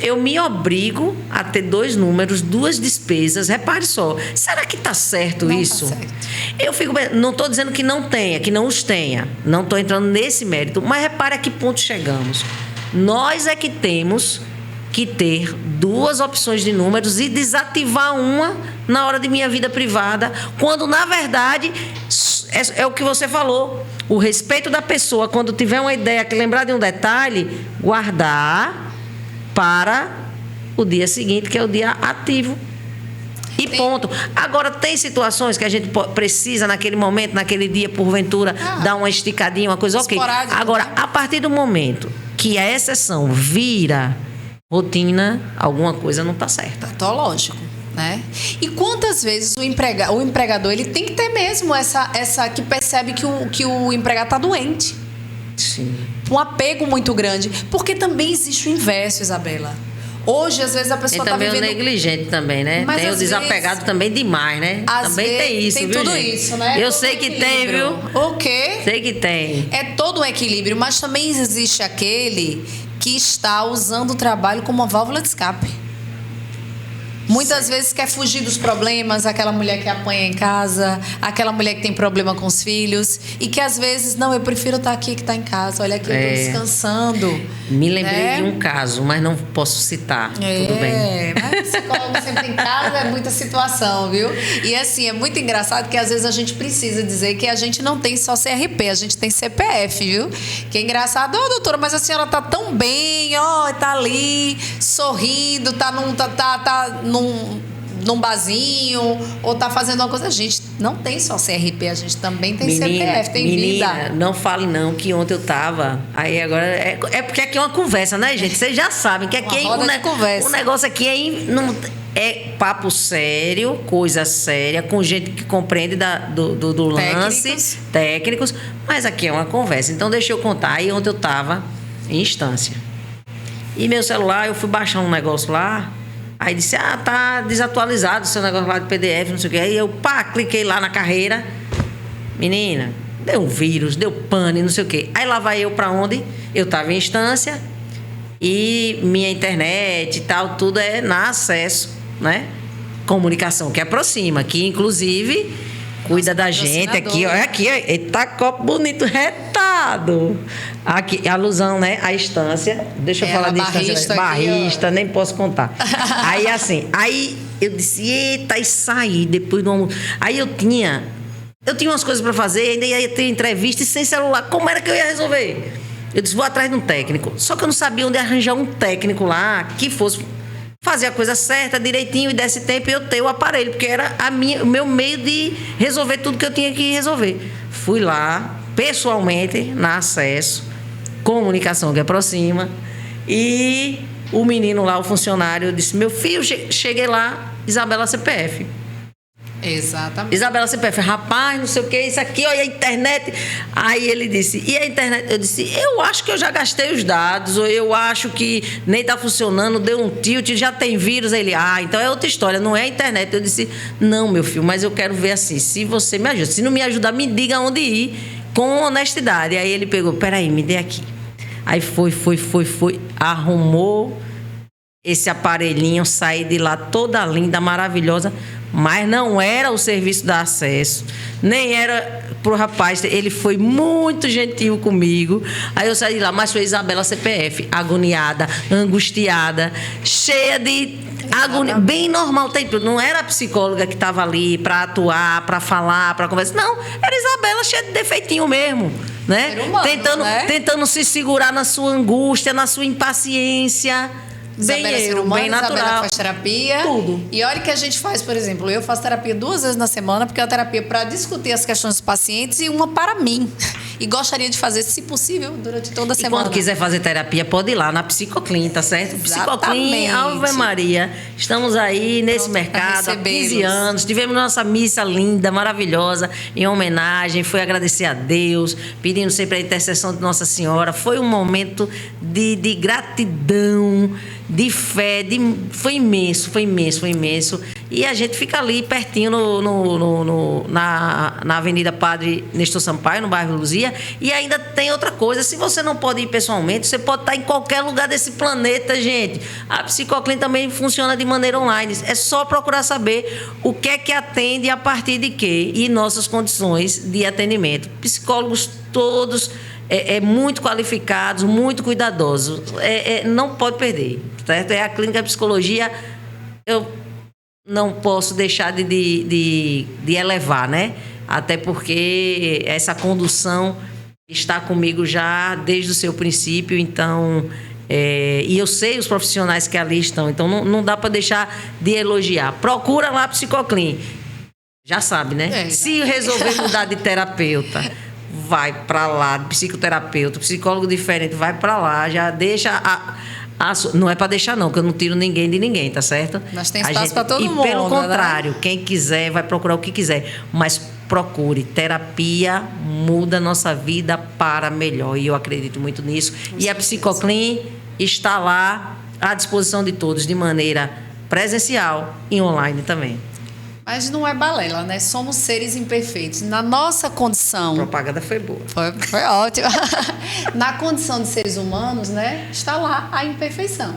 eu me obrigo a ter 2 números, 2 despesas. Repare só, será que está certo Não tá isso? certo. Eu fico, não estou dizendo que não tenha, que não os tenha. Não estou entrando nesse mérito. Mas repare a que ponto chegamos. Nós é que temos que ter 2 opções de números e desativar uma na hora de minha vida privada, quando, na verdade, é o que você falou. O respeito da pessoa, quando tiver uma ideia, que lembrar de um detalhe, guardar para o dia seguinte, que é o dia ativo. E ponto. Agora, tem situações que a gente precisa, naquele momento, naquele dia, porventura, dar uma esticadinha, uma coisa ok. Esporádico, Agora, né? a partir do momento que a exceção vira rotina, alguma coisa não está certa. Patológico, né? E quantas vezes o empregador ele tem que ter mesmo essa que percebe que o empregado está doente. Sim. Um apego muito grande. Porque também existe o inverso, Isabela. Hoje, às vezes, a pessoa Tem está também vivendo... o negligente também, né? Mas Tem o às desapegado vezes- também demais, né? Às Também vezes, tem isso, tem viu, tudo gente? isso, né? Eu Todo sei que tem, viu? equilíbrio. O quê? Sei que tem. É todo um equilíbrio, mas também existe aquele que está usando o trabalho como uma válvula de escape. Muitas vezes quer fugir dos problemas, aquela mulher que apanha em casa, aquela mulher que tem problema com os filhos e que às vezes, não, eu prefiro estar aqui que estar em casa, olha aqui, eu estou descansando. Me lembrei né? de um caso, mas não posso citar. Tudo bem. Mas psicólogo sempre em casa é muita situação, viu? E assim, é muito engraçado que às vezes a gente precisa dizer que a gente não tem só CRP, a gente tem CPF, viu? Que é engraçado, doutora, mas a senhora tá tão bem, tá ali, sorrindo, tá num barzinho, ou tá fazendo uma coisa. A gente não tem só CRP, a gente também tem CPF, tem menina, vida. não fale não, que ontem eu tava. Aí agora. É porque aqui é uma conversa, né, gente? Vocês já sabem que aqui Uma roda de conversa. o negócio aqui é papo sério, coisa séria, com gente que compreende do lance, técnicos, mas aqui é uma conversa. Então deixa eu contar. Aí ontem eu tava em instância. E meu celular, eu fui baixar um negócio lá. Aí disse, tá desatualizado o seu negócio lá de PDF, não sei o quê. Aí eu, cliquei lá na carreira. Menina, deu um vírus, deu pane, não sei o quê. Aí lá vai eu pra onde? Eu tava em instância e minha internet e tal, tudo é na acesso, né? Comunicação que aproxima, que inclusive cuida da gente aqui, olha aqui, ó, eita, copo bonito, retado. Aqui, alusão, né? A instância. Deixa eu falar de instância. Barrista, nem posso contar. Aí, assim, eu disse, eita, e saí depois do almoço. Aí eu tinha umas coisas para fazer, ainda ia ter entrevista e sem celular. Como era que eu ia resolver? Eu disse, vou atrás de um técnico. Só que eu não sabia onde arranjar um técnico lá que fosse fazer a coisa certa, direitinho, e desse tempo eu ter o aparelho, porque era o meu meio de resolver tudo que eu tinha que resolver. Fui lá, pessoalmente, na Acesso, comunicação que aproxima, e o menino lá, o funcionário, disse, meu filho, cheguei lá, Isabela CPF. Exatamente. Isabela CPF, rapaz, não sei o que, isso aqui, olha a internet. Aí ele disse, e a internet? Eu disse, eu acho que eu já gastei os dados, ou eu acho que nem está funcionando, deu um tilt, já tem vírus. Aí ele, então é outra história, não é a internet. Eu disse, não, meu filho, mas eu quero ver assim, se você me ajuda. Se não me ajudar, me diga onde ir, com honestidade. Aí ele pegou, peraí, me dê aqui. Aí foi, arrumou esse aparelhinho, saí de lá toda linda, maravilhosa, mas não era o serviço da Acesso, nem era pro rapaz, ele foi muito gentil comigo. Aí eu saí de lá, mas foi Isabela CPF, agoniada, angustiada, cheia de agonia, bem normal, não era a psicóloga que estava ali para atuar, para falar, para conversar, não, era Isabela cheia de defeitinho mesmo, né? Humano, tentando se segurar na sua angústia, na sua impaciência. Isabela é ser humano, bem natural. Isabela faz terapia. Tudo. E olha que a gente faz, por exemplo, eu faço terapia 2 vezes na semana, porque é uma terapia para discutir as questões dos pacientes e uma para mim. E gostaria de fazer, se possível, durante toda a semana. E quando quiser fazer terapia, pode ir lá na Psicoclin, tá certo? Psicoclin, Ave Maria. Estamos aí nesse mercado há 15 anos. Tivemos nossa missa linda, maravilhosa, em homenagem. Foi agradecer a Deus, pedindo sempre a intercessão de Nossa Senhora. Foi um momento de gratidão, de fé, foi imenso. E a gente fica ali pertinho na Avenida Padre Nestor Sampaio, no bairro Luzia, dia. E ainda tem outra coisa, se você não pode ir pessoalmente, você pode estar em qualquer lugar desse planeta, gente. A Psicoclin também funciona de maneira online. É só procurar saber o que é que atende a partir de quê e nossas condições de atendimento. Psicólogos todos muito qualificados, muito cuidadosos. Não pode perder, certo? É a Clínica de Psicologia. Eu não posso deixar de elevar, né? Até porque essa condução está comigo já desde o seu princípio, então... e eu sei os profissionais que ali estão, então não dá para deixar de elogiar. Procura lá a Psicoclin. Já sabe, né? Se resolver mudar de terapeuta, vai para lá, psicoterapeuta, psicólogo diferente, vai para lá, já deixa não é para deixar não, porque eu não tiro ninguém de ninguém, tá certo? Mas tem espaço para todo mundo. E pelo contrário, né? Quem quiser vai procurar o que quiser, mas procure. Terapia muda a nossa vida para melhor, e eu acredito muito nisso. E a Psicoclin está lá à disposição de todos, de maneira presencial e online também. Mas não é balela, né? Somos seres imperfeitos. Na nossa condição... A propaganda foi boa. Foi ótima. Na condição de seres humanos, né? Está lá a imperfeição.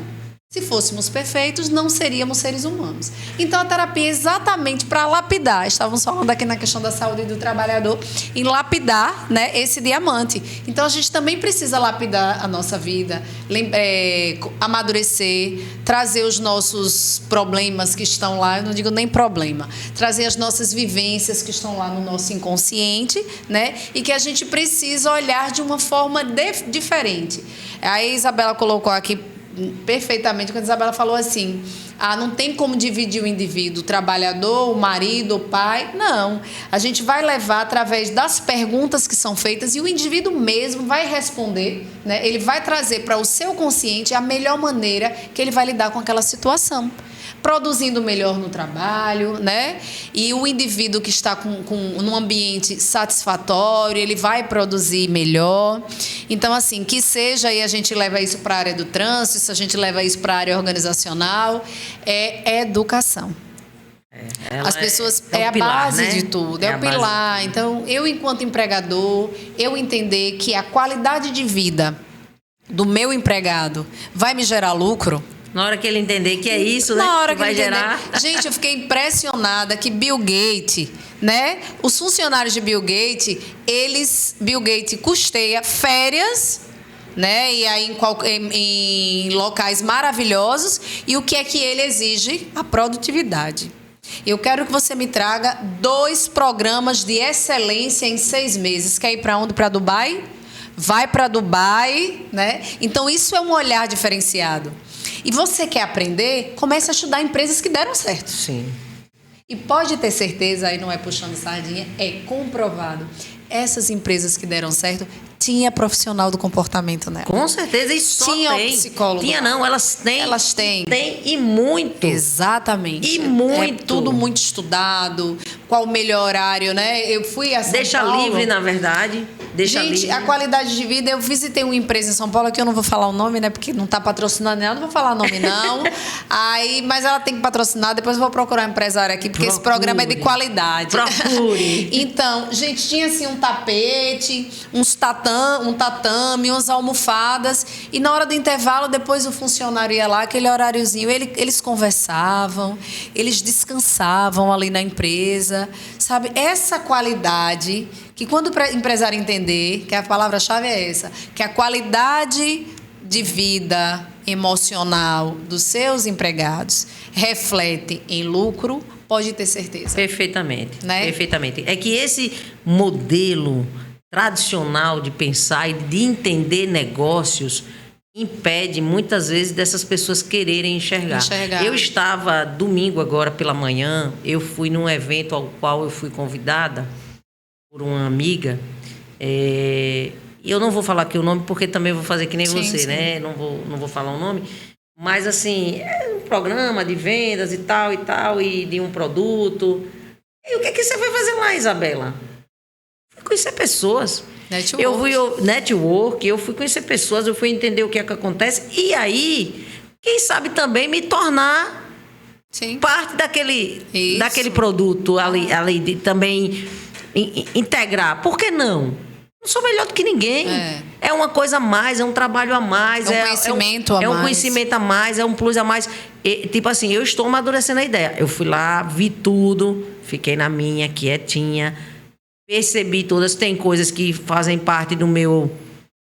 Se fôssemos perfeitos, não seríamos seres humanos. Então, a terapia é exatamente para lapidar. Estávamos falando aqui na questão da saúde do trabalhador, em lapidar, né, esse diamante. Então, a gente também precisa lapidar a nossa vida, amadurecer, trazer os nossos problemas que estão lá, eu não digo nem problema, trazer as nossas vivências que estão lá no nosso inconsciente, né, e que a gente precisa olhar de uma forma diferente. A Isabela colocou aqui perfeitamente quando a Isabela falou assim: não tem como dividir o indivíduo, o trabalhador, o marido, o pai. Não, a gente vai levar através das perguntas que são feitas e o indivíduo mesmo vai responder, né? Ele vai trazer para o seu consciente a melhor maneira que ele vai lidar com aquela situação, produzindo melhor no trabalho, né? E o indivíduo que está num ambiente satisfatório, ele vai produzir melhor. Então, assim, que seja, e a gente leva isso para a área do trânsito, a gente leva isso para a área organizacional, é educação. As pessoas, é a pilar, base, né, de tudo, é o pilar. Base. Então, eu, enquanto empregador, eu entender que a qualidade de vida do meu empregado vai me gerar lucro. Na hora que ele entender que é isso, né? Na hora que vai gerar. Gente, eu fiquei impressionada que Bill Gates, né? Os funcionários de Bill Gates, Bill Gates custeia férias, né? E aí em locais maravilhosos. E o que é que ele exige? A produtividade. Eu quero que você me traga 2 programas de excelência em 6 meses. Quer ir para onde? Para Dubai? Vai para Dubai, né? Então, isso é um olhar diferenciado. E você quer aprender? Comece a estudar empresas que deram certo. Sim. E pode ter certeza, aí não é puxando sardinha, é comprovado. Essas empresas que deram certo, tinha profissional do comportamento nela. Com certeza, e só tinha tem. Psicólogo. Tinha não, elas têm. Elas têm. Tem e muito. Exatamente. E muito. É tudo muito estudado. Qual o melhor horário, né? Eu fui a São Deixa Paulo. livre, na verdade. Deixa Gente, livre. a qualidade de vida, eu visitei uma empresa em São Paulo, que eu não vou falar o nome, né? Porque não está patrocinando ela, não vou falar o nome, não. Mas ela tem que patrocinar, depois eu vou procurar um empresário aqui, porque esse programa é de qualidade. Procure. Então, gente, tinha assim um tapete, um tatame, umas almofadas, e na hora do intervalo, depois o funcionário ia lá, aquele horáriozinho, eles conversavam, eles descansavam ali na empresa, sabe? Essa qualidade, que quando o empresário entender, que a palavra-chave é essa, que a qualidade de vida emocional dos seus empregados reflete em lucro, pode ter certeza. Perfeitamente, né? Perfeitamente. É que esse modelo tradicional de pensar e de entender negócios impede muitas vezes dessas pessoas quererem enxergar. Eu estava domingo agora pela manhã, eu fui num evento ao qual eu fui convidada por uma amiga, e eu não vou falar aqui o nome porque também vou fazer que nem você, sim. Né? Não vou falar o nome, mas assim, é um programa de vendas e tal, e de um produto. E o que você foi fazer lá, Isabela? Fui conhecer pessoas. Network, eu fui conhecer pessoas, eu fui entender o que é que acontece, e aí, quem sabe também me tornar parte daquele produto ali de também integrar. Por que não? Não não sou melhor do que ninguém. É uma coisa a mais, é um trabalho a mais. É um conhecimento a mais. É um conhecimento a mais, é um plus a mais. Tipo assim, eu estou amadurecendo a ideia. Eu fui lá, vi tudo, fiquei na minha, quietinha, percebi todas. Tem coisas que fazem parte do meu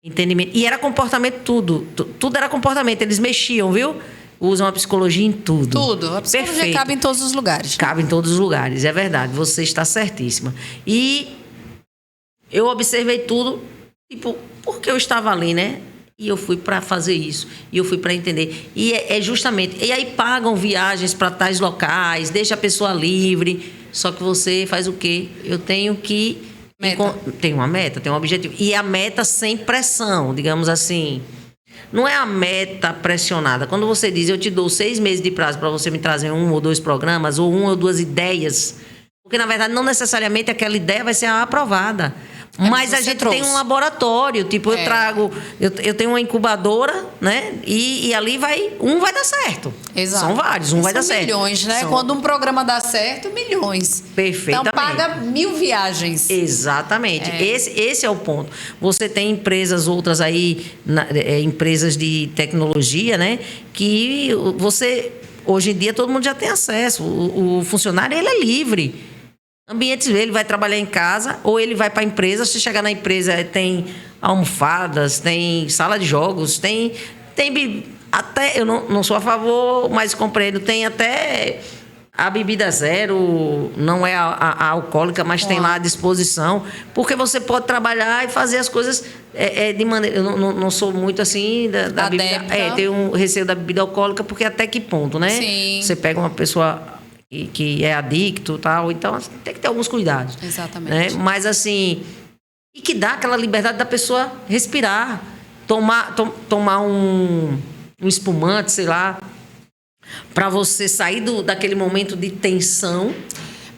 entendimento. E era comportamento tudo. Tudo era comportamento. Eles mexiam, viu? Usam a psicologia em tudo. Tudo. A psicologia Perfeito. cabe em todos os lugares. Cabe em todos os lugares, é verdade. Você está certíssima. E eu observei tudo, tipo, porque eu estava ali, né? E eu fui para fazer isso. E eu fui para entender. E é justamente... E aí pagam viagens para tais locais, deixa a pessoa livre. Só que você faz o quê? Eu tenho que... Tem uma meta, tem um objetivo. E a meta sem pressão, digamos assim. Não é a meta pressionada. Quando você diz, eu te dou 6 meses de prazo para você me trazer 1 ou 2 programas, ou 1 ou 2 ideias. Porque, na verdade, não necessariamente aquela ideia vai ser aprovada. Mas a gente tem um laboratório, tipo, eu trago, eu tenho uma incubadora, né? E ali vai dar certo. Exato. São vários, vai dar certo. São milhões, né? Quando um programa dá certo, milhões. Perfeitamente. Então paga 1000 viagens. Exatamente. Esse é o ponto. Você tem empresas outras aí, empresas de tecnologia, né? Que você, hoje em dia, todo mundo já tem acesso. O funcionário, ele é livre. Ambientes, ele vai trabalhar em casa ou ele vai para a empresa. Se chegar na empresa, tem almofadas, tem sala de jogos, tem até, eu não sou a favor, mas compreendo, tem até a bebida zero, não é a alcoólica, mas tem lá à disposição, porque você pode trabalhar e fazer as coisas de maneira... Eu não sou muito assim da bebida... Tenho um receio da bebida alcoólica, porque até que ponto, né? Sim. Você pega uma pessoa... que é adicto e tal, então tem que ter alguns cuidados. Exatamente. Né? Mas assim, e que dá aquela liberdade da pessoa respirar, tomar um espumante, sei lá, para você sair daquele momento de tensão.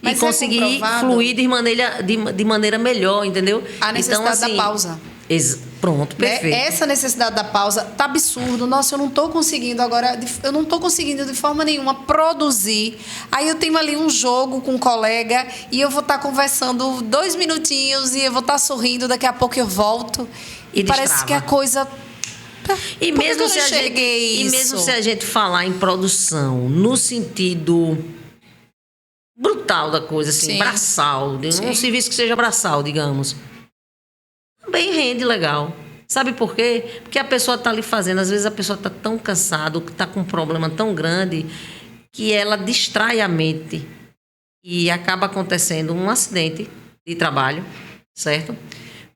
Mas e conseguir fluir de maneira melhor, entendeu? A necessidade então, assim, da pausa. Pronto, perfeito. Essa necessidade da pausa tá absurdo. Nossa, eu não tô conseguindo agora, eu não tô conseguindo de forma nenhuma produzir. Aí eu tenho ali um jogo com um colega e eu vou estar conversando 2 minutinhos e eu vou estar sorrindo, daqui a pouco eu volto. E parece que a coisa... E mesmo se a gente falar em produção, no sentido brutal da coisa, assim, braçal, um serviço que seja braçal, digamos... Também rende legal. Sabe por quê? Porque a pessoa está ali fazendo. Às vezes a pessoa está tão cansada, ou está com um problema tão grande, que ela distrai a mente. E acaba acontecendo um acidente de trabalho, certo?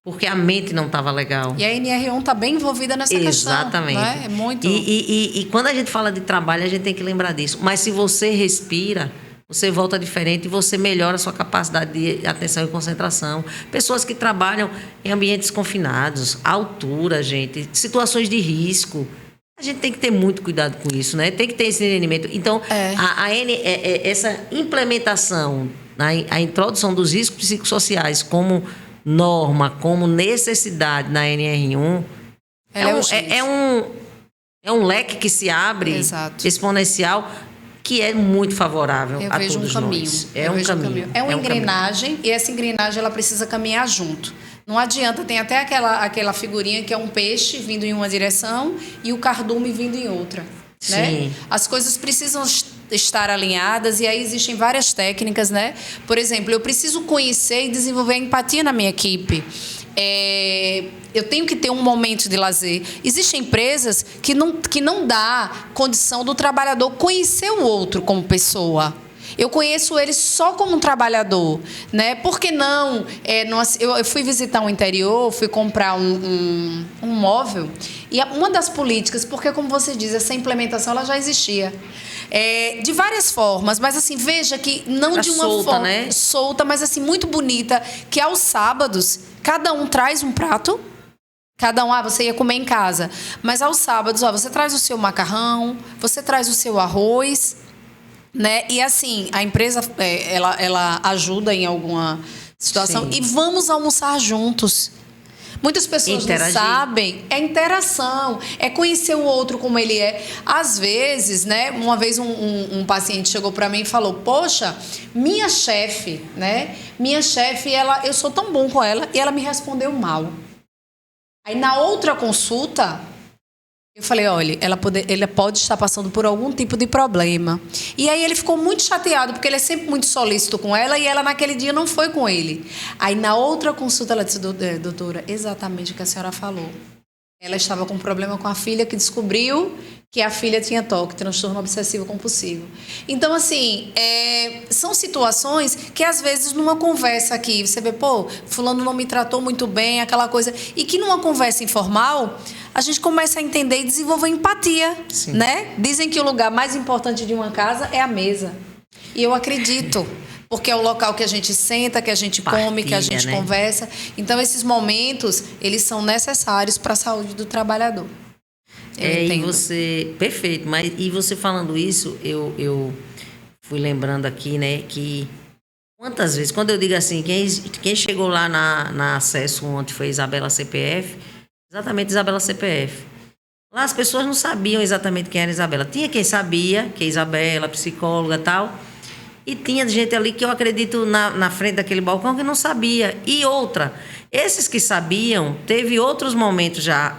Porque a mente não estava legal. E a NR1 está bem envolvida nessa questão. Exatamente. Né? É muito... E quando a gente fala de trabalho, a gente tem que lembrar disso. Mas se você respira... Você volta diferente e você melhora a sua capacidade de atenção e concentração. Pessoas que trabalham em ambientes confinados, altura, gente, situações de risco. A gente tem que ter muito cuidado com isso, né? Tem que ter esse entendimento. Então, essa implementação, a introdução dos riscos psicossociais como norma, como necessidade na NR1, é um leque que se abre exponencial, que é muito favorável a todos nós. É um caminho. É uma engrenagem, e essa engrenagem ela precisa caminhar junto. Não adianta, tem até aquela figurinha que é um peixe vindo em uma direção e o cardume vindo em outra. Né? As coisas precisam estar alinhadas e aí existem várias técnicas, né? Por exemplo, eu preciso conhecer e desenvolver a empatia na minha equipe. Eu tenho que ter um momento de lazer. Existem empresas que não dá condição do trabalhador conhecer o outro como pessoa. Eu conheço ele só como um trabalhador, né? Por que não? Eu fui visitar um interior, fui comprar um móvel e uma das políticas, porque como você diz, essa implementação ela já existia. De várias formas, mas assim, veja que não de uma solta, forma né? solta, mas assim, muito bonita, que aos sábados, cada um traz um prato, cada um, você ia comer em casa, mas aos sábados, você traz o seu macarrão, você traz o seu arroz, né? E assim, a empresa, ela ajuda em alguma situação. Sim. E vamos almoçar juntos. Muitas pessoas Interagir. não sabem. É interação, é conhecer o outro como ele é. Às vezes, né? Uma vez um paciente chegou para mim e falou: poxa, minha chefe, né? Minha chefe, eu sou tão bom com ela e ela me respondeu mal. Aí na outra consulta, eu falei: olha, ele pode estar passando por algum tipo de problema. E aí ele ficou muito chateado, porque ele é sempre muito solícito com ela e ela naquele dia não foi com ele. Aí na outra consulta ela disse: doutora, exatamente o que a senhora falou. Ela estava com um problema com a filha, que descobriu que a filha tinha TOC, transtorno obsessivo compulsivo. Então, assim, são situações que, às vezes, numa conversa aqui, você vê, pô, fulano não me tratou muito bem, aquela coisa, e que numa conversa informal, a gente começa a entender e desenvolver empatia, Sim. né? Dizem que o lugar mais importante de uma casa é a mesa. E eu acredito. Porque é o local que a gente senta, que a gente come, que a gente conversa. Então, esses momentos, eles são necessários para a saúde do trabalhador. Eu entendo. E você... Perfeito. E você falando isso, eu fui lembrando aqui, né, que quantas vezes, quando eu digo assim, quem chegou lá na Acesso ontem foi Isabela CPF, exatamente Isabela CPF. Lá as pessoas não sabiam exatamente quem era Isabela. Tinha quem sabia, que é Isabela, psicóloga e tal... E tinha gente ali que eu acredito na frente daquele balcão que não sabia. E outra, esses que sabiam, teve outros momentos já,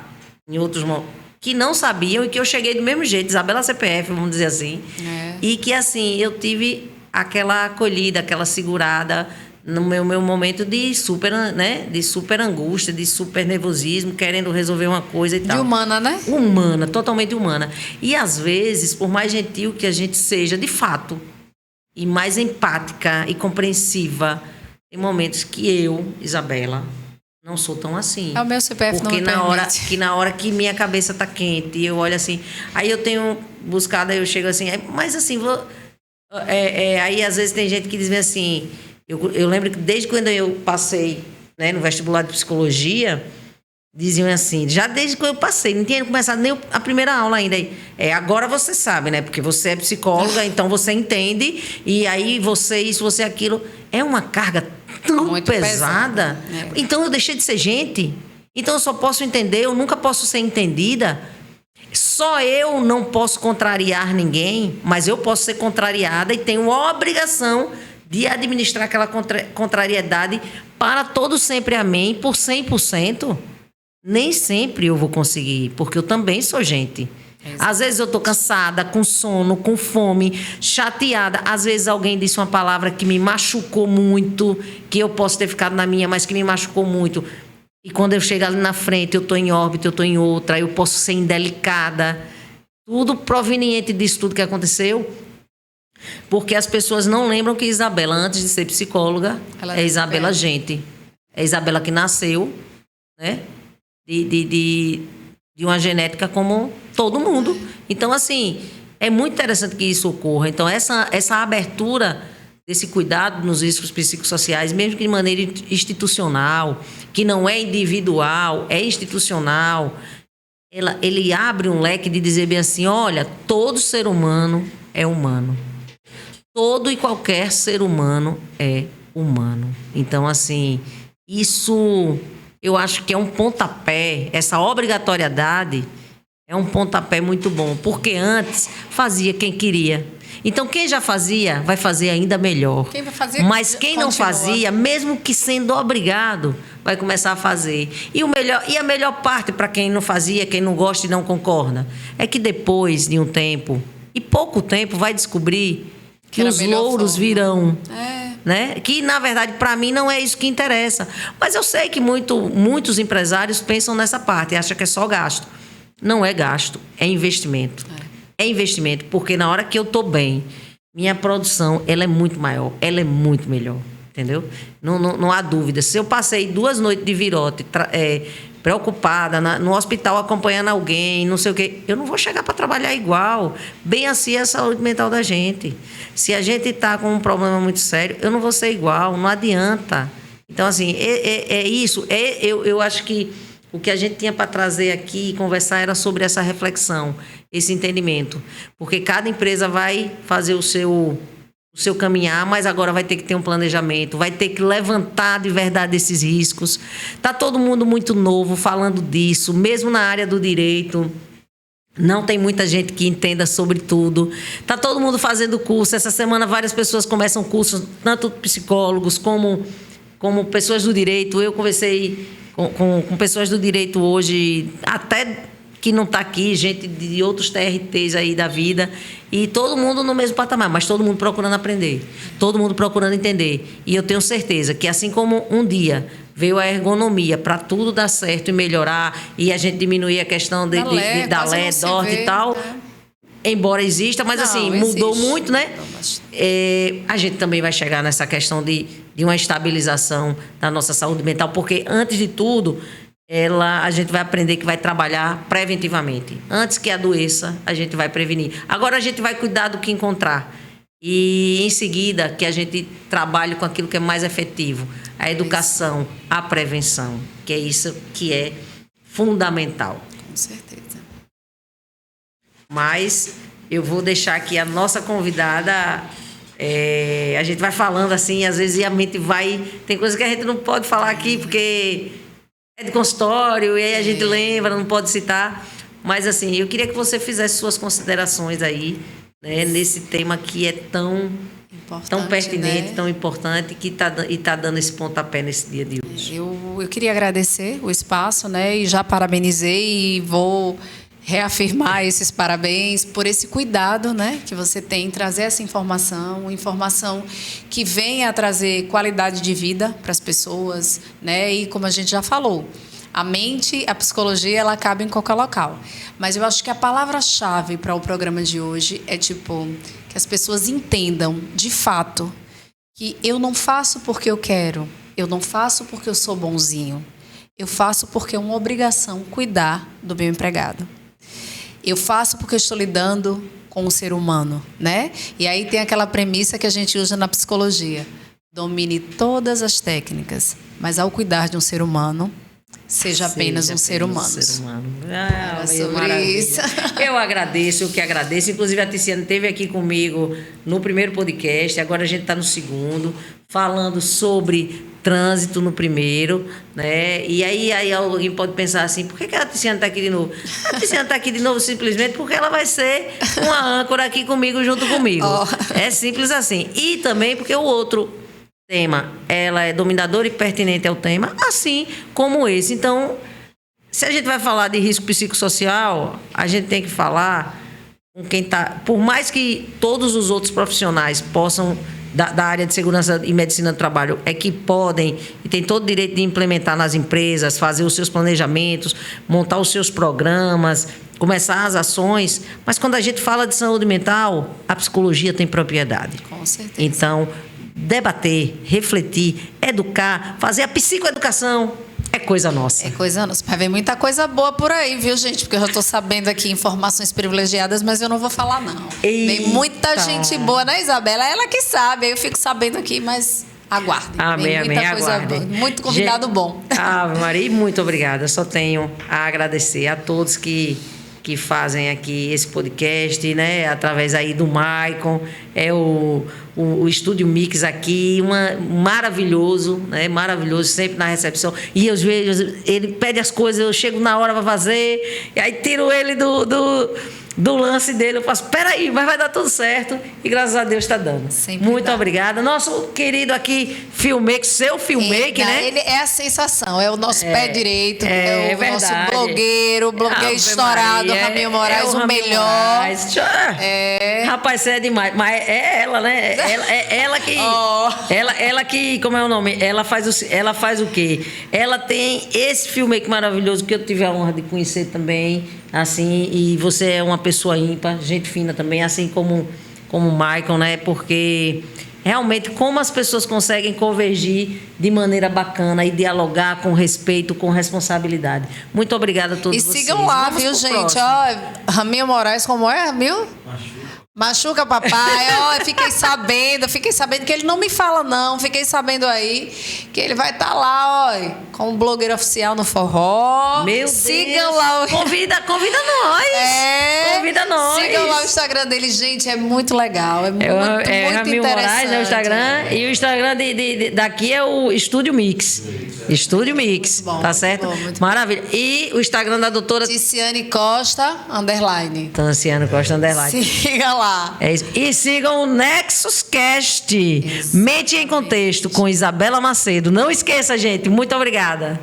que não sabiam e que eu cheguei do mesmo jeito, Isabela CPF, vamos dizer assim. E que assim, eu tive aquela acolhida, aquela segurada no meu momento de super, né, de super angústia, de super nervosismo, querendo resolver uma coisa e tal. De humana, né? Humana, totalmente humana. E às vezes, por mais gentil que a gente seja, de fato, e mais empática e compreensiva, tem momentos que eu, Isabela, não sou tão assim. O meu CPF porque não me permite. na hora que minha cabeça tá quente, eu olho assim, aí eu tenho buscado, aí eu chego assim, mas assim, aí às vezes tem gente que diz assim, eu lembro que desde quando eu passei, né, no vestibular de psicologia, diziam assim, já desde que eu passei, não tinha começado nem a primeira aula ainda. Agora você sabe, né? Porque você é psicóloga, então você entende, e aí você isso, você aquilo. É uma carga tão muito pesada. Então eu deixei de ser gente. Então eu só posso entender, eu nunca posso ser entendida. Só eu não posso contrariar ninguém, mas eu posso ser contrariada e tenho a obrigação de administrar aquela contrariedade para todo sempre amém, por 100%. Nem sempre eu vou conseguir, porque eu também sou gente. Às vezes eu tô cansada, com sono, com fome, chateada. Às vezes alguém disse uma palavra que me machucou muito, que eu posso ter ficado na minha, mas que me machucou muito. E quando eu chego ali na frente, eu tô em órbita, eu tô em outra, eu posso ser indelicada. Tudo proveniente disso tudo que aconteceu. Porque as pessoas não lembram que Isabela, antes de ser psicóloga, é Isabela gente. É Isabela que nasceu, né? De uma genética como todo mundo. Então, assim, é muito interessante que isso ocorra. Então, essa abertura desse cuidado nos riscos psicossociais, mesmo que de maneira institucional, que não é individual, é institucional, ele abre um leque de dizer bem assim, olha, todo ser humano é humano. Todo e qualquer ser humano é humano. Então, assim, isso... Eu acho que é um pontapé, essa obrigatoriedade é um pontapé muito bom, porque antes fazia quem queria. Então, quem já fazia, vai fazer ainda melhor. Quem vai fazer, mas quem não fazia, mesmo que sendo obrigado, vai começar a fazer. E a melhor parte para quem não fazia, quem não gosta e não concorda, é que depois de um tempo, e pouco tempo, vai descobrir que os louros virão. Né? Que, na verdade, para mim não é isso que interessa. Mas eu sei que muitos empresários pensam nessa parte e acham que é só gasto. Não é gasto, é investimento. É investimento, porque na hora que eu estou bem, minha produção ela é muito maior, ela é muito melhor. Entendeu? Não há dúvida. Se eu passei 2 noites de virote, preocupada, no hospital acompanhando alguém, não sei o quê, eu não vou chegar para trabalhar igual. Bem assim é a saúde mental da gente. Se a gente está com um problema muito sério, eu não vou ser igual, não adianta. Então, assim, isso. Eu acho que o que a gente tinha para trazer aqui e conversar era sobre essa reflexão, esse entendimento. Porque cada empresa vai fazer o o seu caminhar, mas agora vai ter que ter um planejamento, vai ter que levantar de verdade esses riscos. Está todo mundo muito novo falando disso, mesmo na área do direito. Não tem muita gente que entenda sobre tudo. Está todo mundo fazendo curso. Essa semana várias pessoas começam cursos, tanto psicólogos como pessoas do direito. Eu conversei com pessoas do direito hoje, até que não está aqui, gente de outros TRTs aí da vida, e todo mundo no mesmo patamar, mas todo mundo procurando aprender, todo mundo procurando entender. E eu tenho certeza que, assim como um dia veio a ergonomia para tudo dar certo e melhorar, e a gente diminuir a questão da LE, DORT e tal, embora exista, mas assim, mudou muito, né? A gente também vai chegar nessa questão de uma estabilização da nossa saúde mental, porque, antes de tudo, a gente vai aprender que vai trabalhar preventivamente. Antes que adoeça, a gente vai prevenir. Agora a gente vai cuidar do que encontrar. E, em seguida, que a gente trabalhe com aquilo que é mais efetivo. A educação, a prevenção, que é isso que é fundamental. Com certeza. Mas eu vou deixar aqui a nossa convidada. A gente vai falando assim, às vezes a mente vai... Tem coisas que a gente não pode falar aqui, porque é de consultório, e aí a gente lembra, não pode citar. Mas, assim, eu queria que você fizesse suas considerações aí, né, nesse tema que é tão pertinente, né? Tão importante, que está dando esse pontapé nesse dia de hoje. Eu queria agradecer o espaço, né? E já parabenizei, e vou reafirmar esses parabéns por esse cuidado, né, que você tem em trazer essa informação que venha a trazer qualidade de vida para as pessoas, né? E, como a gente já falou, a mente, a psicologia, ela cabe em qualquer local. Mas eu acho que a palavra-chave para o programa de hoje é, que as pessoas entendam, de fato, que eu não faço porque eu quero, eu não faço porque eu sou bonzinho, eu faço porque é uma obrigação cuidar do meu empregado. Eu faço porque eu estou lidando com o ser humano, né? E aí tem aquela premissa que a gente usa na psicologia: domine todas as técnicas, mas ao cuidar de um ser humano, seja apenas um ser humano. Sobre isso. Eu agradeço, Inclusive, a Tiziane esteve aqui comigo no primeiro podcast, agora a gente está no segundo, falando sobre trânsito no primeiro, né? E aí alguém pode pensar assim: por que a Tiziane está aqui de novo? A Tiziane está aqui de novo simplesmente porque ela vai ser uma âncora aqui comigo, junto comigo. É simples assim. E também porque o outro tema, ela é dominadora e pertinente ao tema, assim como esse. Então, se a gente vai falar de risco psicossocial, a gente tem que falar com quem está... Por mais que todos os outros profissionais possam, da área de segurança e medicina do trabalho, que podem e têm todo o direito de implementar nas empresas, fazer os seus planejamentos, montar os seus programas, começar as ações, mas quando a gente fala de saúde mental, a psicologia tem propriedade. Com certeza. Então, debater, refletir, educar, fazer a psicoeducação é coisa nossa. É coisa nossa. Vai ver muita coisa boa por aí, viu, gente? Porque eu já estou sabendo aqui informações privilegiadas, mas eu não vou falar, não. Eita. Tem muita gente boa, né, Isabela? Ela que sabe. Eu fico sabendo aqui, mas aguardem. Amém, muita amém, coisa aguardem. boa. Muito convidado bom. Maria, muito obrigada. Só tenho a agradecer a todos que fazem aqui esse podcast, né? Através aí do Maicon, o Estúdio Mix aqui, maravilhoso, né? Maravilhoso, sempre na recepção. E eu vejo, ele pede as coisas, eu chego na hora para fazer, e aí tiro ele do lance dele, eu faço, peraí, mas vai dar tudo certo, e graças a Deus está dando. Sempre muito dá. Obrigada. Nosso querido aqui, filmmaker, seu filmmaker, né? Ele é a sensação, é o nosso pé direito, é o verdade. nosso blogueiro estourado, Raminho Moraes, o melhor. Rapaz, você é demais. Mas é ela, né? Ela que... Ela que... Como é o nome? Ela faz o quê? Ela tem esse filmmaker maravilhoso que eu tive a honra de conhecer também, assim, e você é uma pessoa ímpar, gente fina também, assim como o Michael, né? Porque realmente como as pessoas conseguem convergir de maneira bacana e dialogar com respeito, com responsabilidade. Muito obrigada a todos vocês. E sigam lá, viu, gente? Raminho Moraes, como é, Ramil? Machuca papai, ó, fiquei sabendo que ele não me fala não, fiquei sabendo aí que ele vai estar lá, ó, como blogueiro oficial no forró. Meu Sigam Deus. lá o... Convida nós. Convida nós. Sigam lá o Instagram dele, gente, é muito legal, é muito Ramil interessante. Moraes, né, o Instagram, e o Instagram daqui é o Estúdio Mix. Estúdio Mix, bom, tá certo? muito Maravilha. E o Instagram da doutora Ticiane Costa, _. Tanciano Costa Underline. Siga lá. É isso. E sigam o Nexus Cast, Mente em Contexto, com Isabela Macedo. Não esqueça, gente. Muito obrigada.